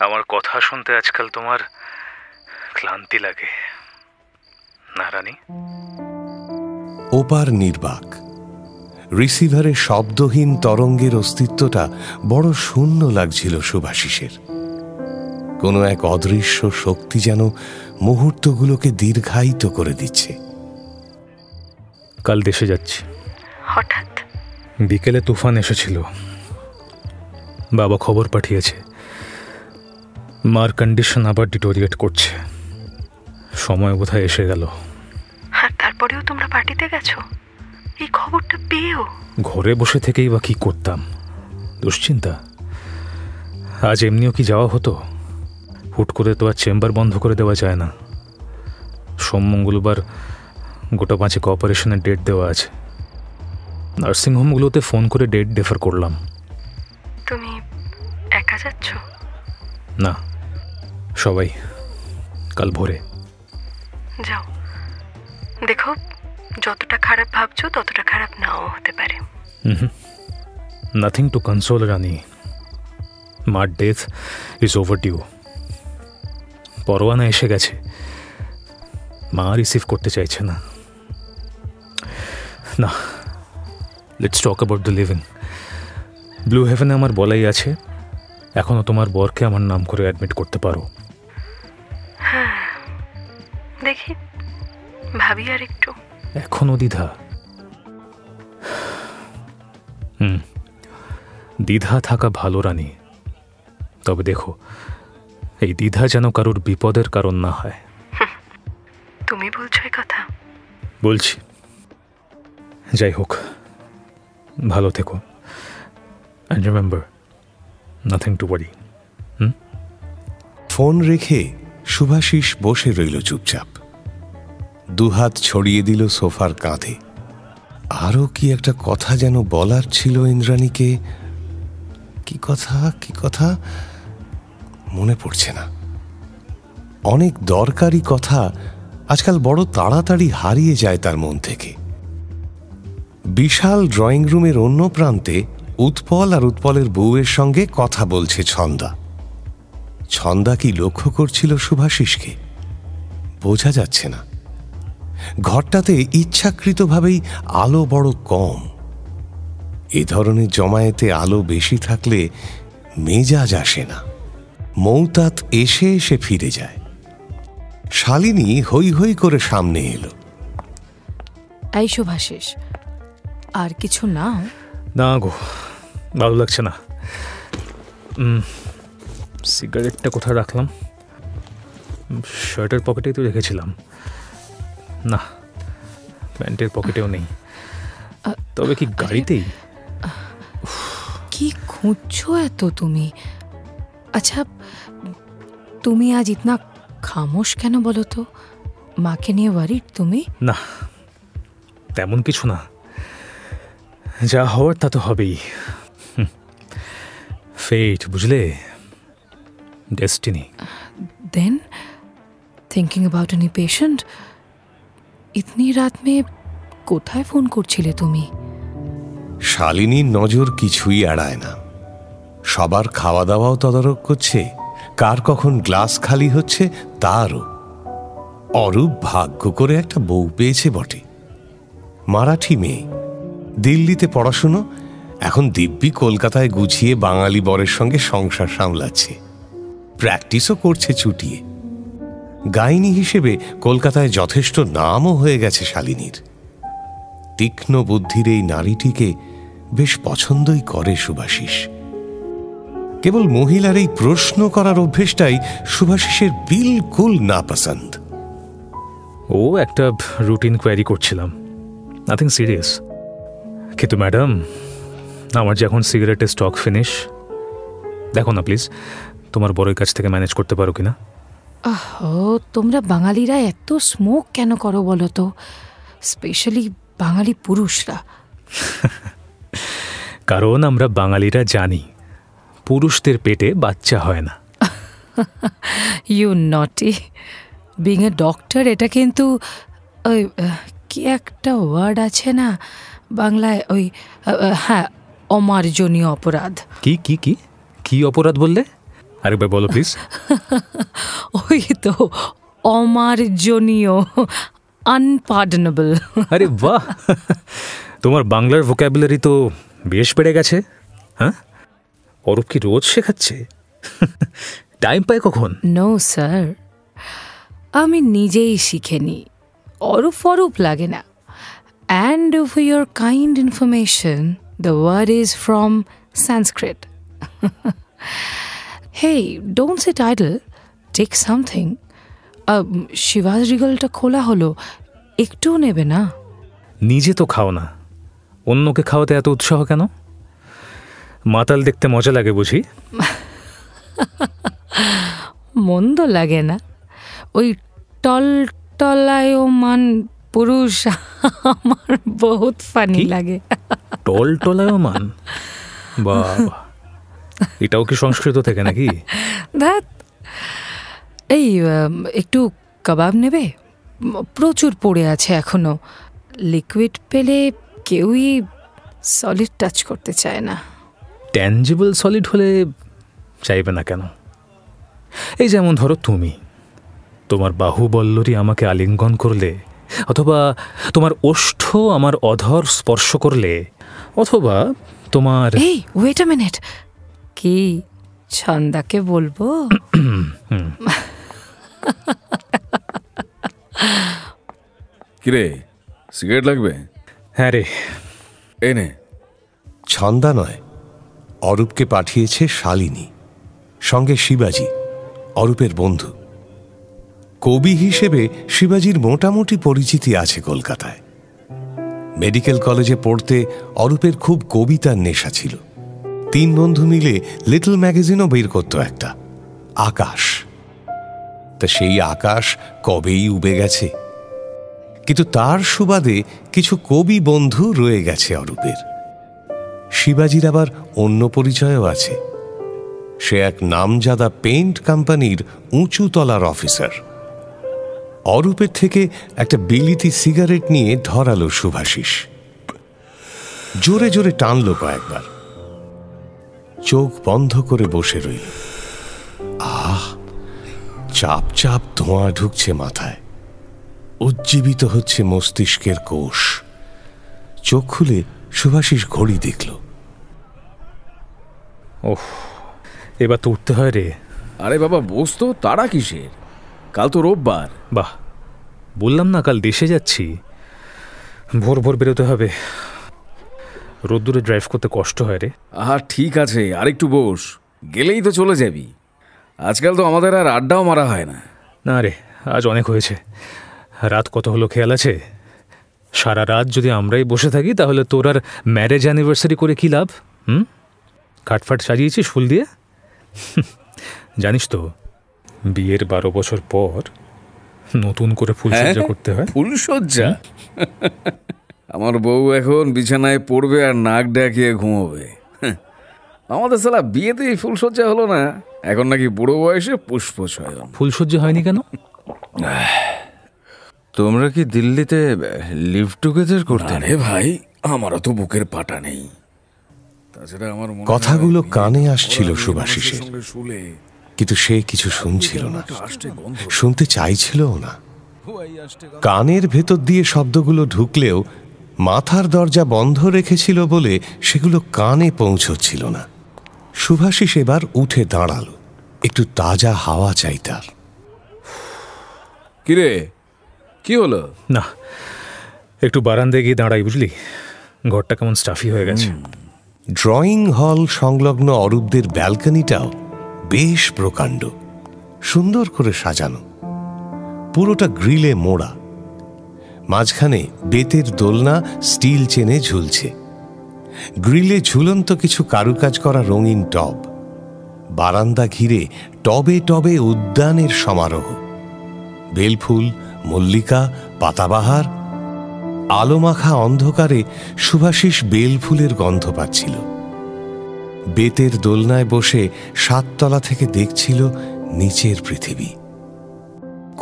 S13: আমার কথা শুনতে আজকাল তোমার ক্লান্তি লাগে না রানী?
S5: ওপার নির্বাক, রিসিভারে শব্দহীন তরঙ্গের অস্তিত্বটা বড় শূন্য লাগছিল শুভাশিসের। কোনো এক অদৃশ্য শক্তি যেন মুহূর্তগুলোকে দীর্ঘায়িত করে দিচ্ছে।
S13: কাল দেশে যাচ্ছি।
S9: হঠাৎ?
S13: বিকেলে তুফান এসেছিল, বাবা খবর পাঠিয়েছে মার কন্ডিশন আবার ডিটোরিয়েট করছে। সময় বোধহয় এসে গেল।
S9: আর তারপরেও তোমরা পার্টিতে গেছো, এই খবরটা পেয়েও?
S13: ঘরে বসে থেকেই বা কি করতাম, দুশ্চিন্তা। আজ এমনিও কি যাওয়া হতো? হুট করে তো আর চেম্বার বন্ধ করে দেওয়া যায় না। সোম মঙ্গলবার গোটা 5 অপারেশনের ডেট দেওয়া আছে। নার্সিংহোমগুলোতে ফোন করে ডেট ডেফার করলাম।
S9: তুমি একা যাচ্ছ?
S13: না, সবাই কাল ভোরে।
S9: যাও, দেখো যতটা খারাপ ভাবছো ততটা খারাপ নাও হতে পারে।
S13: নাথিং টু কনসোল রানী। মার ডেথ ইজ ওভারডিউ। পরোয়ানা এসে গেছে, মা রিসিভ করতে চাইছে না। না, let's talk about the living. Blue হেভেনে আমার বলাই আছে, এখনো তোমার বরকে আমার নাম করে অ্যাডমিট করতে পারো।
S9: হ্যাঁ, দেখি, ভাবি আর একটু।
S13: এখনো দ্বিধা? দ্বিধা থাকা ভালো রানী, তবে দেখো এই দ্বিধা যেন কারোর বিপদের কারণ না হয়।
S9: তুমি বলছো এই কথা?
S13: বলছি। যাই হোক, ভালো থেকো, and remember, nothing to worry.
S5: Phone রেখে শুভাশিস বসে রইল চুপচাপ, দুহাত ছড়িয়ে দিল সোফার কাঁধে। আরও কি একটা কথা যেন বলার ছিল ইন্দ্রাণীকে। কি কথা মনে পড়ছে না। অনেক দরকারি কথা আজকাল বড় তাড়াতাড়ি হারিয়ে যায় তার মন থেকে। বিশাল ড্রয়িং রুমের অন্য প্রান্তে উৎপল আর উৎপলের বউয়ের সঙ্গে কথা বলছে ছন্দা। ছন্দা কি লক্ষ্য করছিল শুভাশিসকে? বোঝা যাচ্ছে না। ঘরটাতে ইচ্ছাকৃতভাবেই আলো বড় কম। এ ধরনের জমায়েতে আলো বেশি থাকলে মেজাজ আসে না, মৌতাত এসে এসে ফিরে যায়। শালিনী হই হই করে সামনে এলো।
S8: এই শুভাশিস, আর কিছু নাও?
S13: না গো, ভালো লাগছে না। সিগারেটটা কোথায় রাখলাম? শার্টের পকেটেই তো রেখেছিলাম। না, প্যান্টের পকেটেও নেই। তবে কি গাড়িতেই?
S8: কি খুঁজছো এত তুমি? আচ্ছা, তুমি আজ ইতনা খামোশ কেন বলো তো? মাকে নিয়ে ওয়ারিড তুমি?
S13: না, তেমন কিছু না। যা হওয়ার তা তো হবেই। ফেট, বুঝলে, destiny.
S8: Then thinking about any patient? ইতনি রাত মে কোথায় ফোন করছিলে তুমি?
S5: শালিনীর নজর কিছুই এড়ায় না। সবার খাওয়া দাওয়াও তদারক করছে, কার কখন গ্লাস খালি হচ্ছে তারও। অরূপ ভাগ্য করে একটা বউ পেয়েছে বটে, মারাঠি মেয়ে, দিল্লিতে পড়াশুনো, এখন দিব্যি কলকাতায় গুছিয়ে বাঙালি বরের সঙ্গে সংসার সামলাচ্ছে। প্র্যাকটিসও করছে চুটিয়ে। গাইনি হিসেবে কলকাতায় যথেষ্ট নামও হয়ে গেছে শালিনীর। তীক্ষ্ণ বুদ্ধির এই নারীটিকে বেশ পছন্দই করে শুভাশিস। কেবল মহিলার এই প্রশ্ন করার অভ্যেসটাই শুভাশিসের বিলকুল নাপসন্দ।
S13: ও একটা রুটিন কোয়ারি করছিলাম, নাথিং সিরিয়াস। কিন্তু ম্যাডাম, আমার যে এখন সিগারেটের স্টক ফিনিশ। দেখো না প্লিজ, তোমার বড়ের কাছ থেকে ম্যানেজ করতে পারো কিনা?
S8: ও, তোমরা বাঙালিরা এত স্মোক কেন করো বলো তো, স্পেশালি বাঙালি পুরুষরা?
S13: কারণ আমরা বাঙালিরা জানি পুরুষদের পেটে বাচ্চা হয় না।
S8: ইউ নটি। বিং এ ডক্টর, এটা কিন্তু ওই কি একটা ওয়ার্ড আছে না বাংলায়, ওই হ্যাঁ, অমার্জনীয় অপরাধ।
S13: কি কি কি কি অপরাধ বললে? আরেকবার বলো প্লিজ।
S8: ওই তো অমার্জনীয়, আনপার্ডনেবল।
S13: আরে বাহ, তোমার বাংলার ভোক্যাবুলারি তো বেশ বেড়ে গেছে। হ্যাঁ, অরূপ কি রোজ শেখাচ্ছে? টাইম পায় কখন?
S8: নো স্যার, আমি নিজেই শিখে নিই, অরূপ লাগে না। And for your kind information, the word is from Sanskrit. Hey, don't sit idle. Take something. Shibaj রিগলটা খোলা হলো, একটু নেবে না?
S13: নিজে তো খাও না, অন্যকে খাওয়াতে এত উৎসাহ কেন? মাতাল দেখতে মজা লাগে বুঝি?
S8: মন্দ লাগে না, ওই টলটলায়মান পুরুষ আমার বহুত ফানি লাগে।
S13: টলটলায়মান? বাবা, এটাও কি সংস্কৃত থেকে নাকি?
S8: ধ্যাৎ, এই একটু কাবাব নেবে? প্রচুর পড়ে আছে এখনো। লিকুইড পেলে কেউই সলিড টাচ করতে চায় না।
S13: ট্যাঞ্জিবল সলিড হলে চাইবে না কেন? এই যেমন ধরো তুমি, তোমার বাহুবল্লরী আমাকে আলিঙ্গন করলে, অথবা তোমার ওষ্ঠ আমার অধর স্পর্শ করলে, অথবা তোমার...
S8: এই ওয়েট আ মিনিট, কি ছন্দাকে বলবো?
S14: কিরে, সিগারেট লাগবে?
S13: হ্যাঁ রে,
S14: এনে।
S5: ছন্দা নয়, অরূপকে পাঠিয়েছে শালিনী, সঙ্গে শিবাজি, অরূপের বন্ধু। কবি হিসেবে শিবাজির মোটামুটি পরিচিতি আছে কলকাতায়। মেডিকেল কলেজে পড়তে অরূপের খুব কবিতার নেশা ছিল। 3 বন্ধু মিলে লিটল ম্যাগাজিনও বের করত একটা, আকাশ। তা সেই আকাশ কবেই উবে গেছে, কিন্তু তার সুবাদে কিছু কবি বন্ধু রয়ে গেছে অরূপের। শিবাজির আবার অন্য পরিচয়ও আছে। সে এক নামজাদা পেইন্ট কোম্পানির উঁচু তলার অফিসার। অরূপের থেকে একটা বিলিতি সিগারেট নিয়ে ধরালো শুভাশিস। জোরে জোরে টানলো কয়েকবার, চোখ বন্ধ করে বসে রইল। আহ, চাপ চাপ ধোঁয়া ঢুকছে মাথায়, উজ্জীবিত হচ্ছে মস্তিষ্কের কোষ। চোখ খুলে শুভাশিস ঘড়ি দেখল।
S13: ওহ, এবার তো উঠতে হয় রে।
S14: আরে বাবা বস তো, তারা কিসের? কাল তো রোববার।
S13: বাহ, বললাম না কাল দেশে যাচ্ছি, ভোর ভোর বেরোতে হবে। রোদ্দুরে ড্রাইভ করতে কষ্ট হয় রে।
S14: আহা ঠিক আছে, আরেকটু বস, গেলেই তো চলে যাবি। আজকাল তো আমাদের আর আড্ডাও মারা হয় না।
S13: না রে, আজ অনেক হয়েছে। রাত কত হলো খেয়াল আছে? সারা রাত যদি আমরাই বসে থাকি তাহলে তোর আর ম্যারেজ অ্যানিভার্সারি করে কি লাভ? কাঠফাট সাজিয়েছিস ফুল দিয়ে? জানিস তো, বিয়ের 12 বছর পর নতুন করে ফুলসজ্জা করতে হয়।
S14: ফুলসজ্জা? আমার বউ এখন বিছানায় পড়বে আর নাক ডাকিয়ে ঘুমোবে। আমাদের সালা বিয়েতেই ফুলসজ্জা হলো না, এখন নাকি বুড়ো বয়সে পুষ্পচয়ন।
S13: ফুলসজ্জা হয়নি কেন?
S14: তোমরা কি দিল্লিতে লিভ টুগেদার করতে? আরে ভাই, আমারও তো বুকের পাটা নেই। তাছাড়া আমার
S5: কথাগুলো কানে আসছিল শুভাশিসের, কিন্তু সে কিছু শুনছিল না, শুনতে চাইছিলও না। কানের ভেতর দিয়ে শব্দগুলো ঢুকলেও মাথার দরজা বন্ধ রেখেছিল বলে সেগুলো কানে পৌঁছচ্ছিল না। শুভাশিস এবার উঠে দাঁড়ালো, একটু তাজা হাওয়া চাই তার।
S14: কিরে, কি হলো?
S13: না, একটু বারান্দায় গিয়ে দাঁড়াই, বুঝলি, ঘরটা কেমন স্টাফি হয়ে গেছে।
S5: ড্রয়িং হল সংলগ্ন অরূপদের ব্যালকনিটাও বেশ প্রকাণ্ড, সুন্দর করে সাজানো, পুরোটা গ্রিলে মোড়া। মাঝখানে বেতের দোলনা স্টিল চেনে ঝুলছে, গ্রিলে ঝুলন্ত কিছু কারুকাজ করা রঙিন টব, বারান্দা ঘিরে টবে টবে উদ্যানের সমারোহ, বেলফুল, মল্লিকা, পাতাবাহার। আলোমাখা অন্ধকারে শুভাশিস বেলফুলের গন্ধ পাচ্ছিল। বেতের দোলনায় বসে 7 তলা থেকে দেখছিল নিচের পৃথিবী।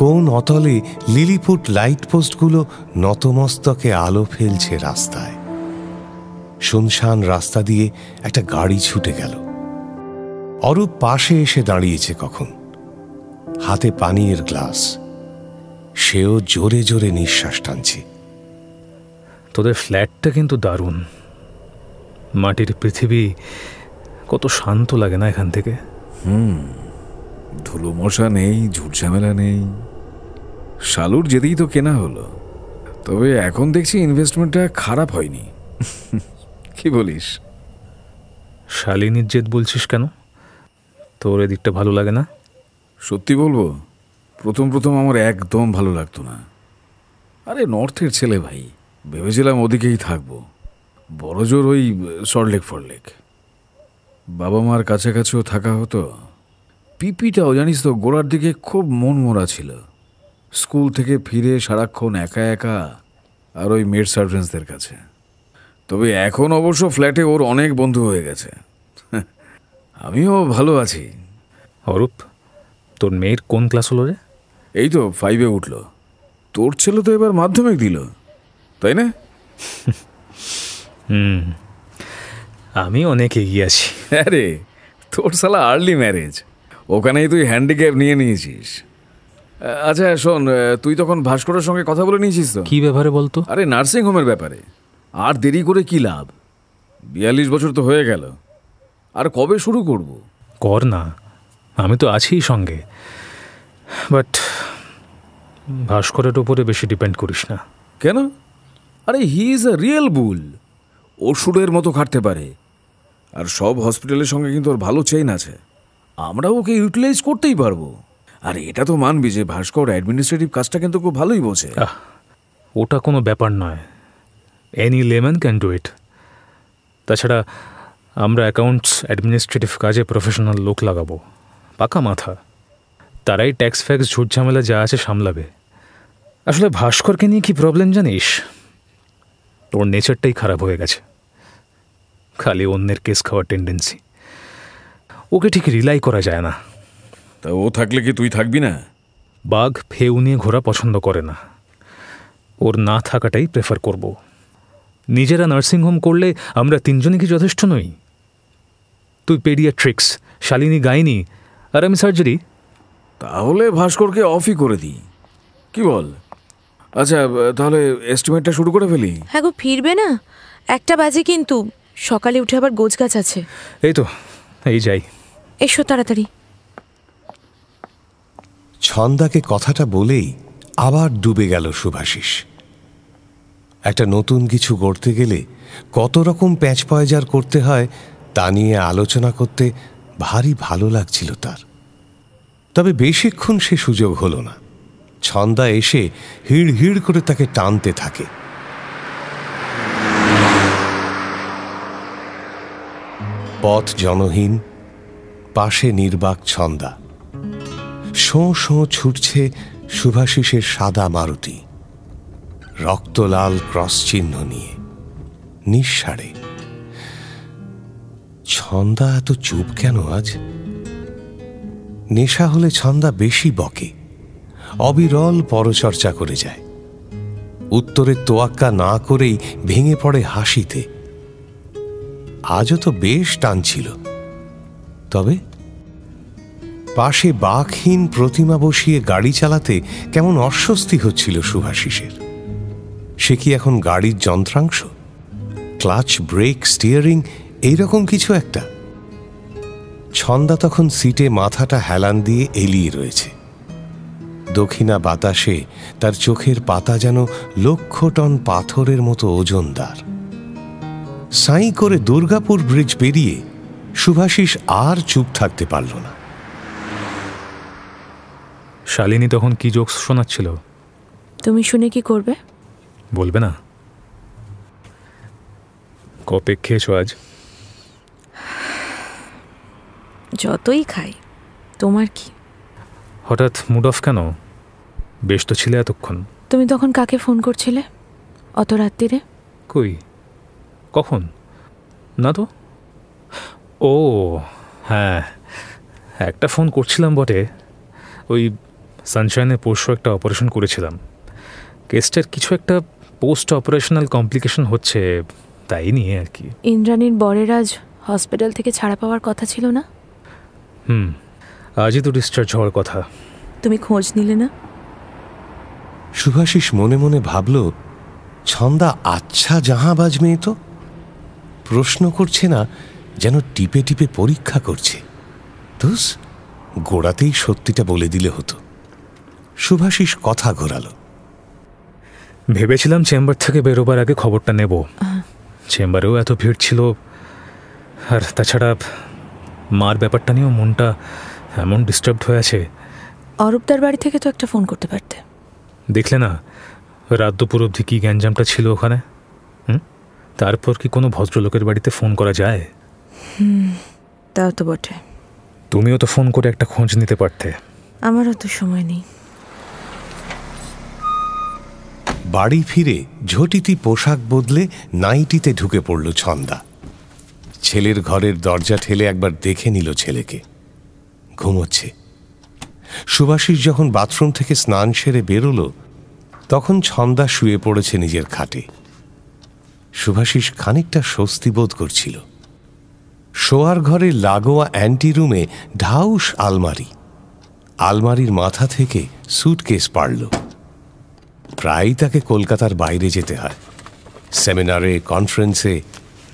S5: কোন অতলে লিলিপুট লাইট পোস্টগুলো নতমস্তকে আলো ফেলছে রাস্তায়। শুনশান রাস্তা দিয়ে একটা গাড়ি ছুটে গেল। অরূপ পাশে এসে দাঁড়িয়েছে কখন, হাতে পানির গ্লাস। সেও জোরে জোরে নিঃশ্বাস টানছে।
S13: তোদের ফ্ল্যাটটা কিন্তু দারুণ। মাটির পৃথিবী, কত শান্ত লাগে না এখান থেকে।
S14: ধুলো মশা নেই, ঝুট ঝামেলা নেই। শালুর যেতেই তো কেনা হলো, তবে এখন দেখছি ইনভেস্টমেন্টটা খারাপ হয়নি। কি বলিস?
S13: শালিনীর জেদ বলছিস কেন? তোর এদিকটা ভালো লাগে না?
S14: সত্যি বলবো, প্রথম প্রথম আমার একদম ভালো লাগতো না। আরে নর্থের ছেলে ভাই, ভেবেছিলাম ওদিকেই থাকবো, বড় জোর ওই সল্টলেক ফরলেক। বাবা মার কাছাকাছিও থাকা হতো। পিপিটাও জানিস তো গোড়ার দিকে খুব মন মরা ছিল। স্কুল থেকে ফিরে সারাক্ষণ একা একা, আর ওই মেড সার্ভেন্টসদের কাছে। তবে এখন অবশ্য ফ্ল্যাটে ওর অনেক বন্ধু হয়ে গেছে। আমিও ভালো আছি।
S13: অরূপ, তোর মেয়ের কোন ক্লাস হলো রে?
S14: এই তো 5-এ উঠল। তোর ছেলে তো এবার মাধ্যমিক দিল, তাই না?
S13: আমি অনেক এগিয়ে আছি।
S14: আরে তোর শালা আর্লি ম্যারেজ, ওখানেই তুই হ্যান্ডিক্যাপ নিয়ে নিয়েছিস। আচ্ছা শোন, তুই তখন ভাস্করের সঙ্গে কথা বলে নিয়েছিস তো?
S13: কি ব্যাপারে বলতো?
S14: আরে নার্সিং হোমের ব্যাপারে। আর দেরি করে কি লাভ? 42 বছর তো হয়ে গেল, আর কবে শুরু করব?
S13: কর না, আমি তো আছি সঙ্গে। বাট ভাস্করের উপরে বেশি ডিপেন্ড করিস না।
S14: কেন? আরে হি ইজ আ রিয়েল বুল। অসুরের মতো খাটতে পারে, আর সব হসপিটালের সঙ্গে কিন্তু ওর ভালো চেইন আছে। আমরা ওকে ইউটিলাইজ করতেই পারবো। আর এটা তো মানবি যে ভাস্কর অ্যাডমিনিস্ট্রেটিভ কাজটা কিন্তু খুব ভালোই বোঝে।
S13: ওটা কোনো ব্যাপার নয়, any layman can do it. তাছাড়া আমরা অ্যাকাউন্টস অ্যাডমিনিস্ট্রেটিভ কাজে প্রফেশনাল লোক লাগাবো, পাকা মাথা। তারাই ট্যাক্স ফ্যাক্স ঝুট ঝামেলা যা আছে সামলাবে। আসলে ভাস্করকে নিয়ে কি প্রবলেম জানিস? ওর নেচারটাই খারাপ হয়ে গেছে, খালি অন্যের কেস খাওয়ার টেন্ডেন্সি। ওকে ঠিক রিলাই করা যায় না।
S14: তা ও থাকলে কি তুই থাকবি না?
S13: বাঘ ফেউ নিয়ে ঘোরা পছন্দ করে না, ওর না থাকাটাই প্রেফার করব। নিজেরা নার্সিংহোম করলে আমরা 3 জনই কি যথেষ্ট নই? তুই পেডিয়াট্রিক্স, শালিনী গাইনি, আর আমি সার্জারি।
S14: তাহলে ভাস্করকে অফই করে দিই, কি বল? আচ্ছা তাহলে এস্টিমেটটা শুরু করে ফেলি।
S6: হ্যাঁ গো, ফিরবে না? 1টা বাজে কিন্তু, সকালে উঠে আবার গোছগাছ আছে।
S13: এই তো, এই যাই।
S6: এসো তাড়াতাড়ি।
S5: ছন্দাকে কথাটা বলেই আবার ডুবে গেল শুভাশিস। একটা নতুন কিছু গড়তে গেলে কত রকম প্যাঁচ পয়জার করতে হয় তা নিয়ে আলোচনা করতে ভারী ভালো লাগছিল তার। তবে বেশিক্ষণ সে সুযোগ হলো না। ছন্দা এসে হিড় হিড় করে তাকে টানতে থাকে। পথ জনহীন, পাশে নির্বাক ছন্দা। শোঁ শোঁ ছুটছে শুভাশিসের সাদা মারুতি, রক্তলাল ক্রস চিহ্ন নিয়ে, নিঃসাড়ে। ছন্দা এত চুপ কেন আজ? নেশা হলে ছন্দা বেশি বকে, অবিরল পরচর্চা করে যায়। উত্তরের তোয়াক্কা না করেই ভেঙে পড়ে হাসিতে। আজও তো বেশ টানছিল। তবে পাশে বাকহীন প্রতিমা বসিয়ে গাড়ি চালাতে কেমন অস্বস্তি হচ্ছিল শুভাশিসের। সে কি এখন গাড়ির যন্ত্রাংশ? ক্লাচ, ব্রেক, স্টিয়ারিং এইরকম কিছু একটা? ছন্দা তখন সিটে মাথাটা হেলান দিয়ে এলিয়ে রয়েছে। দক্ষিণা বাতাসে তার চোখের পাতা যেন লক্ষ টন পাথরের মতো ওজনদার। সাঁই করে দুর্গাপুর ব্রিজ পেরিয়ে শুভাশিস আর চুপ থাকতে পারল না।
S13: শালিনী তখন কি জোকস শোনাচ্ছিল?
S6: তুমি শুনে কি করবে?
S13: বলবে না? কপে খেয়েছো আজ?
S3: যতই খাই, তোমার কি?
S13: হঠাৎ মুড অফ কেন? বেশ তো ছিলে এতক্ষণ।
S3: তুমি তখন কাকে ফোন করছিলে অত রাত্রিরে?
S13: কই, কখন? না তো। ও হ্যাঁ, একটা ফোন করছিলাম বটে। ওই সানশাইনে পরশু একটা অপারেশন করেছিলাম। কেসটার কিছু একটা পোস্ট অপারেশনাল কমপ্লিকেশন হচ্ছে, তাই নিয়ে আর কি।
S3: ইন্দ্রাণীর বরের আজ হসপিটাল থেকে ছাড়া পাওয়ার কথা ছিল না?
S13: আজই তো ডিসচার্জ হওয়ার কথা।
S3: তুমি খোঁজ নিলে না?
S5: শুভাশিস মনে মনে ভাবল, ছন্দা আচ্ছা জাহাবাজ মেয়ে তো, প্রশ্ন করছে না, যেন টিপে টিপে পরীক্ষা করছে। ধুস, গোড়াতেই সত্যিটা বলে দিলে হতো। শুভাশিস কথা ঘোরালো।
S13: ভেবেছিলাম চেম্বার থেকে বেরোবার আগে খবরটা নেব। চেম্বারেও এত ভিড় ছিল, আর তাছাড়া মার ব্যাপারটা নিয়েও মনটা এমন ডিস্টার্বড হয়ে আছে।
S3: অরূপদার বাড়ি থেকে তো একটা ফোন করতে পারতে।
S13: দেখলে না রাত দুপুর অবধি কি গ্যাঞ্জামটা ছিল ওখানে। তারপর কি কোনো ভদ্রলোকের বাড়িতে ফোন করা যায়?
S3: তাও তো বটে।
S13: তুমিও তো ফোন করে একটা খোঁজ নিতে পারতে।
S3: আমারও তো সময় নেই।
S5: বাড়ি ফিরে ঝটিতি পোশাক বদলে নাইটিতে ঢুকে পড়ল ছন্দা। ছেলের ঘরের দরজা ঠেলে একবার দেখে নিল ছেলেকে, ঘুমোচ্ছে। শুভাশিস যখন বাথরুম থেকে স্নান সেরে বেরোলো, তখন ছন্দা শুয়ে পড়েছে নিজের খাটে। শুভাশিস খানিকটা স্বস্তি বোধ করছিল। শোয়ার ঘরের লাগোয়া অ্যান্টি রুমে ঢাউস আলমারি। আলমারির মাথা থেকে স্যুটকেস পাড়ল। প্রায়ই তাকে কলকাতার বাইরে যেতে হয়, সেমিনারে, কনফারেন্সে,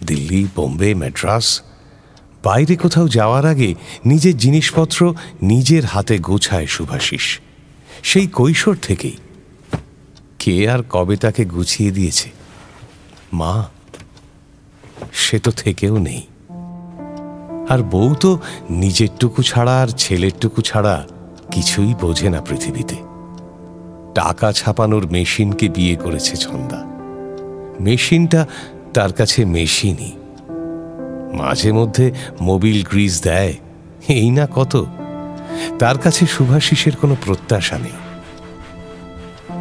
S5: দিল্লি, বোম্বে, ম্যাড্রাস। বাইরে কোথাও যাওয়ার আগে নিজের জিনিসপত্র নিজের হাতে গোছায় শুভাশিস, সেই কৈশোর থেকেই। কে আর কবে তাকে গুছিয়ে দিয়েছে? মা, সে তো থেকেও নেই। আর বউ তো নিজেরটুকু ছাড়া আর ছেলেরটুকু ছাড়া কিছুই বোঝে না পৃথিবীতে। টাকা ছাপানোর মেশিনকে বিয়ে করেছে ছন্দা। মেশিনটা তার কাছে মেশিনই। মাঝে মধ্যে মোবিল গ্রিজ দেয়, এই না কত। তার কাছে শুভাশিসের কোনো প্রত্যাশা নেই।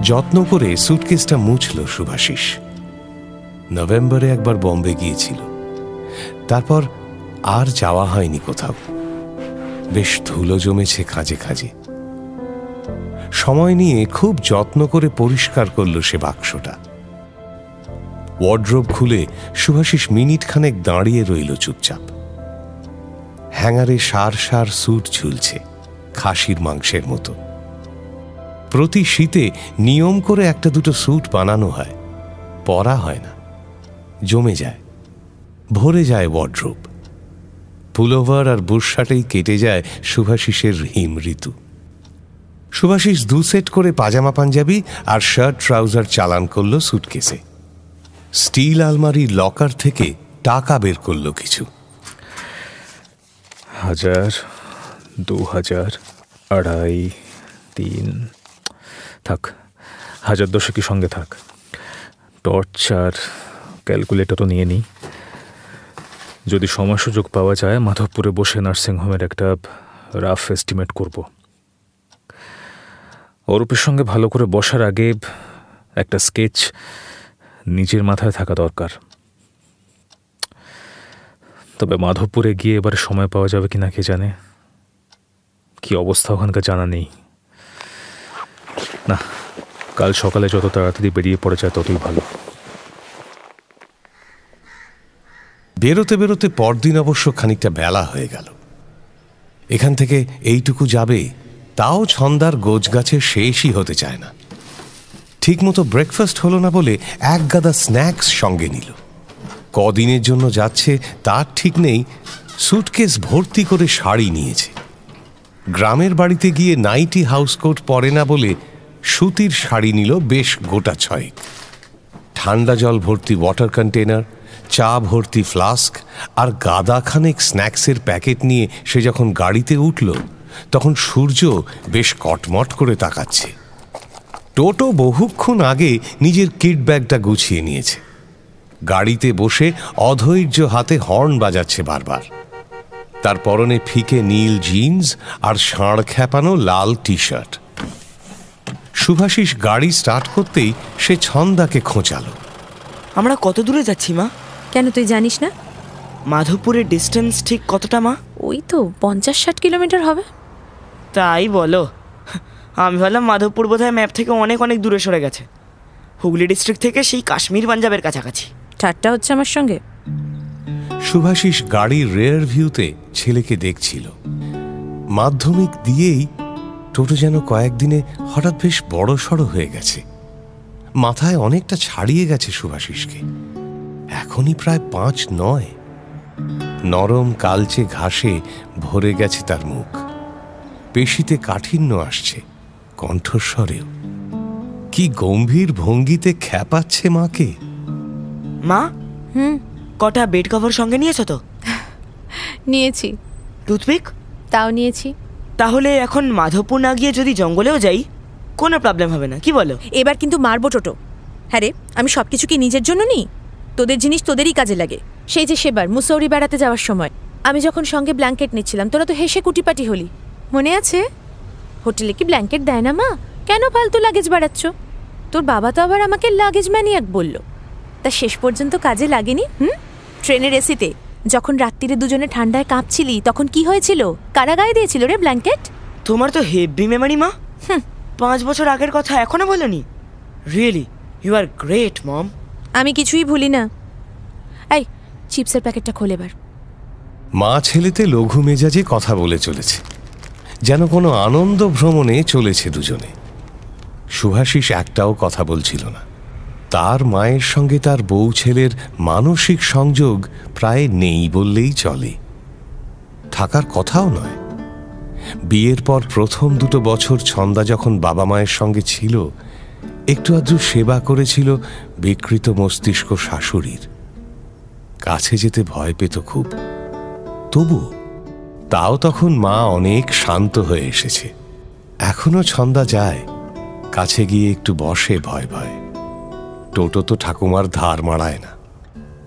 S5: যত্ন করে সুটকেসটা মুছল শুভাশিস। নভেম্বরে একবার বম্বে গিয়েছিল, তারপর আর যাওয়া হয়নি কোথাও। বেশ ধুলো জমেছে খাঁজে খাঁজে। সময় নিয়ে খুব যত্ন করে পরিষ্কার করল সে বাক্সটা। ওয়ার্ড্রোব খুলে শুভাশিস মিনিট খানেক দাঁড়িয়ে রইল চুপচাপ। হ্যাঙ্গারে সার সার স্যুট ঝুলছে, খাসির মাংসের মতো। প্রতি শীতে নিয়ম করে একটা দুটো স্যুট বানানো হয়, পরা হয় না, জমে যায়, ভরে যায় ওয়ার্ড্রোব। পুলোভার আর বুশশার্টেই কেটে যায় শুভাশিসের হিম ঋতু। শুভাশিস 2 সেট করে পাজামা পাঞ্জাবি আর শার্ট ট্রাউজার চালান করল সুটকেসে। স্টিল আলমারির লকার থেকে টাকা বের করল কিছু।
S13: 1000, 2000, 2,500, 3, থাক, 1010 কি সঙ্গে থাক। টর্চ আর ক্যালকুলেটরও নিয়ে নিই। যদি সময় সুযোগ পাওয়া যায় মাধবপুরে বসে নার্সিংহোমের একটা রাফ এস্টিমেট করব। অরূপের সঙ্গে ভালো করে বসার আগে একটা স্কেচ নিজের মাথায় থাকা দরকার। তবে মাধবপুরে গিয়ে এবারে সময় পাওয়া যাবে কিনা কে জানে। কি অবস্থা ওখানকার জানা নেই। না, কাল সকালে যত তাড়াতাড়ি বেরিয়ে পড়ে যায় ততই ভালো।
S5: বেরোতে বেরোতে পরদিন অবশ্য খানিকটা বেলা হয়ে গেল। এখান থেকে এইটুকু যাবে, তাও ছন্দার গোছগাছের শেষই হতে চায় না। ঠিকমতো ব্রেকফাস্ট হলো না বলে এক গাদা স্ন্যাক্স সঙ্গে নিল। কদিনের জন্য যাচ্ছে তার ঠিক নেই, সুটকেস ভর্তি করে শাড়ি নিয়েছে। গ্রামের বাড়িতে গিয়ে নাইটি হাউসকোট পরে না বলে সুতির শাড়ি নিল বেশ গোটা 6। ঠান্ডা জল ভর্তি ওয়াটার কন্টেনার, চা ভর্তি ফ্লাস্ক আর গাদাখানেক স্ন্যাক্সের প্যাকেট নিয়ে সে যখন গাড়িতে উঠল, তখন সূর্য বেশ কটমট করে তাকাচ্ছে। টোটো বহুক্ষণ আগে নিজের কিট ব্যাগটা গুছিয়ে নিয়েছে। গাড়িতে বসে অধৈর্য হাতে হর্ন বাজাচ্ছে বারবার। তার পরনে ফিকে নীল জিন্স আর ষাঁড় খ্যাপানো লাল টি শার্ট। শুভাশিস গাড়ি স্টার্ট করতেই সে ছন্দাকে খোঁচালো।
S15: আমরা কত দূরে যাচ্ছি মা?
S16: কেন তুই জানিস না?
S15: মাধবপুরের ডিস্টেন্স ঠিক কতটা মা?
S16: ওই তো 50-60 কিলোমিটার হবে।
S15: তাই বলো? আমি ভাবলাম মাধবপুর বোধহয় ম্যাপ থেকে অনেক অনেক দূরে সরে গেছে, হুগলি ডিস্ট্রিক্ট থেকে সেই কাশ্মীর পাঞ্জাবের কাছাকাছি।
S16: ঠাট্টা হচ্ছে আমার সঙ্গে?
S5: শুভাশিস গাড়ির রেয়ার ভিউতে ছেলেকে দেখছিল। মাধ্যমিক দিয়েই টোটো যেন কয়েকদিনে হঠাৎ বেশ বড় সড়ো হয়ে গেছে। মাথায় অনেকটা ছাড়িয়ে গেছে শুভাশিসকে। এখনই প্রায় 5-9। নরম কালচে ঘাসে ভরে গেছে তার মুখ। পেশিতে কাঠিন্য আসছে, কণ্ঠস্বরেও। কি গম্ভীর ভঙ্গিতে খ্যাপাচ্ছে মাকে।
S15: মা, কটা বেড কভার সঙ্গে নিয়েছো তো?
S16: নিয়েছি।
S15: টুথপিক?
S16: তাও নিয়েছি।
S15: তাহলে এখন মাধবপুর না গিয়ে যদি জঙ্গলেও যাই কোনো প্রবলেম হবে না, কি বলো?
S16: এবার কিন্তু মারবো টোটো। হ্যাঁ রে, আমি সব কিছু কি নিজের জন্য নিই? তোদের জিনিস তোদেরই কাজে লাগে। সেই যে সেবার মুসৌরি বেড়াতে যাওয়ার সময় আমি যখন সঙ্গে ব্ল্যাঙ্কেট নিচ্ছিলাম, তোরা তো হেসে কুটিপাটি হলি, মনে আছে? হোটেলে কি ব্ল্যাঙ্কেট দেয় না মা? কেন ফালতু লাগেজ বাড়াচ্ছ? তোর বাবা তো আবার আমাকে লাগেজ ম্যানিয়াক বলল। তা শেষ পর্যন্ত কাজে লাগেনি। ট্রেনের এসিতে যখন রাত্রিরে দুজনে ঠান্ডায় কাঁপছিলি তখন কি হয়েছিল? কারা গায়ে দিয়েছিল রে ব্ল্যাঙ্কেট?
S15: তোমার তো হেভি মেমরি মা। 5 বছর আগের কথা এখনো বলনি? রিয়েলি ইউ আর গ্রেট মম।
S16: আমি কিছুই ভুলি না। এই চিপসের প্যাকেটটা খোলে এবার।
S5: মা ছেলেতে লঘু মেজাজে কথা বলে চলেছে, যেন কোনো আনন্দ ভ্রমণে চলেছে দুজনে। শুভাশিস একটাও কথা বলছিল না। তার মায়ের সঙ্গে তার বউ ছেলের মানসিক সংযোগ প্রায় নেই বললেই চলে, থাকার কথাও নয়। বিয়ের পর প্রথম 2 বছর ছন্দা যখন বাবা মায়ের সঙ্গে ছিল, একটু আধটু সেবা করেছিল বিকৃত মস্তিষ্ক শাশুড়ির। কাছে যেতে ভয় পেত খুব, তবু তাও তখন মা অনেক শান্ত হয়ে এসেছে। এখনো ছন্দা যায়, কাছে গিয়ে একটু বসে ভয় ভয়। টোটো তো ঠাকুমার ধার মারায় না,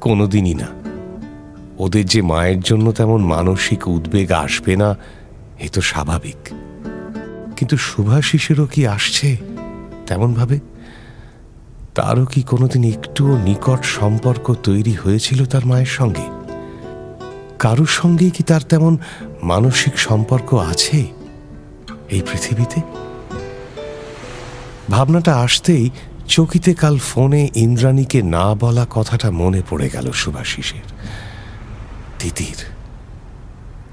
S5: কোনোদিনই না। ওদের যে মায়ের জন্য তেমন মানসিক উদ্বেগ আসবে না এ তো স্বাভাবিক। কিন্তু শুভাশিসেরও কি আসছে তেমন ভাবে? তারও কি কোনোদিন একটুও নিকট সম্পর্ক তৈরি হয়েছিল তার মায়ের সঙ্গে? কারোর সঙ্গেই কি তার তেমন মানসিক সম্পর্ক আছে এই পৃথিবীতে? ভাবনাটা আসতেই চকিতে কাল ফোনে ইন্দ্রাণীকে না বলা কথাটা মনে পড়ে গেল শুভাশিসের। তিতির,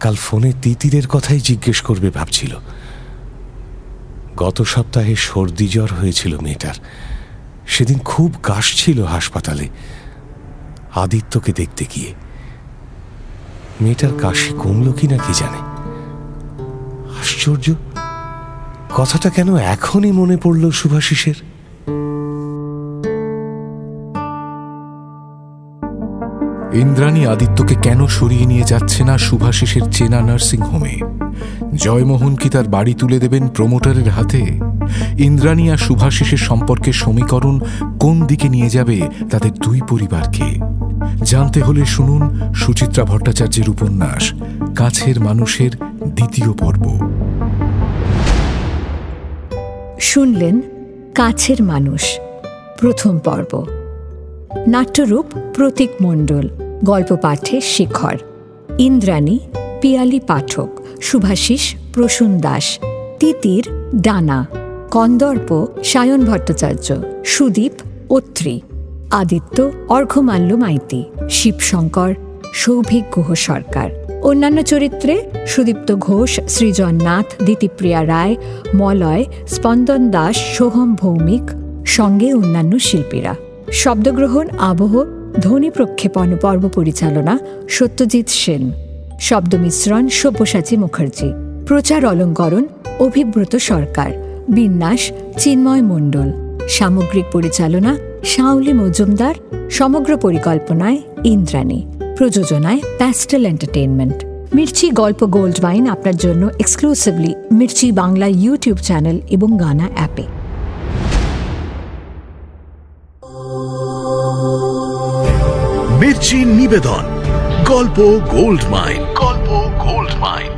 S5: কাল ফোনে তিতিরের কথাই জিজ্ঞেস করবে ভাবছিল। গত সপ্তাহে সর্দি জ্বর হয়েছিল মেয়েটার। সেদিন খুব কাশছিল হাসপাতালে আদিত্যকে দেখতে গিয়ে। মেয়েটার কাশি কমল কিনা কি জানে। আশ্চর্য, কথাটা কেন এখনই মনে পড়ল শুভাশিসের?
S17: ইন্দ্রাণী আদিত্যকে কেন সরিয়ে নিয়ে যাচ্ছে না শুভাশিসের চেনা নার্সিংহোমে? জয়মোহন কি তার বাড়ি তুলে দেবেন প্রমোটারের হাতে? ইন্দ্রাণী আর শুভাশিসের সম্পর্কের সমীকরণ কোন দিকে নিয়ে যাবে তাদের দুই পরিবারকে? জানতে হলে শুনুন সুচিত্রা ভট্টাচার্যের উপন্যাস কাছের মানুষের 2য় পর্ব।
S4: শুনলেন কাছের মানুষ, 1ম পর্ব। নাট্যরূপ প্রতীক মণ্ডল, গল্প পাঠে শেখর, ইন্দ্রাণী পিয়ালি পাঠক, শুভাশিস প্রসূন দাস, তিতির ডানা, কন্দর্প সায়ন ভট্টাচার্য, সুদীপ অত্রি, আদিত্য অর্ঘ্যমাল্য মাইতি, শিবশঙ্কর সৌভিক গুহ সরকার। অন্যান্য চরিত্রে সুদীপ্ত ঘোষ, সৃজন নাথ, দিতিপ্রিয়া রায়, মলয়, স্পন্দন দাস, সোহম ভৌমিক, সঙ্গে অন্যান্য শিল্পীরা। শব্দগ্রহণ, আবহ, ধ্বনি প্রক্ষেপণ, পর্ব পরিচালনা সত্যজিৎ সেন। শব্দ মিশ্রণ সব্যসাচী মুখার্জি। প্রচার অলঙ্করণ অভিব্রত সরকার। বিন্যাস চিন্ময় মণ্ডল। সামগ্রিক পরিচালনা শাওলি মজুমদার। সমগ্র পরিকল্পনায় ইন্দ্রাণী। প্রযোজনায় প্যাস্টেল এন্টারটেইনমেন্ট। মির্চি গল্প গোল্ড মাইন আপনার জন্য exclusively Mirchi Bangla YouTube channel এবং গানা অ্যাপে।
S1: মির্চি নিবেদন গল্প গোল্ড মাইন। গল্প গোল্ড মাইন।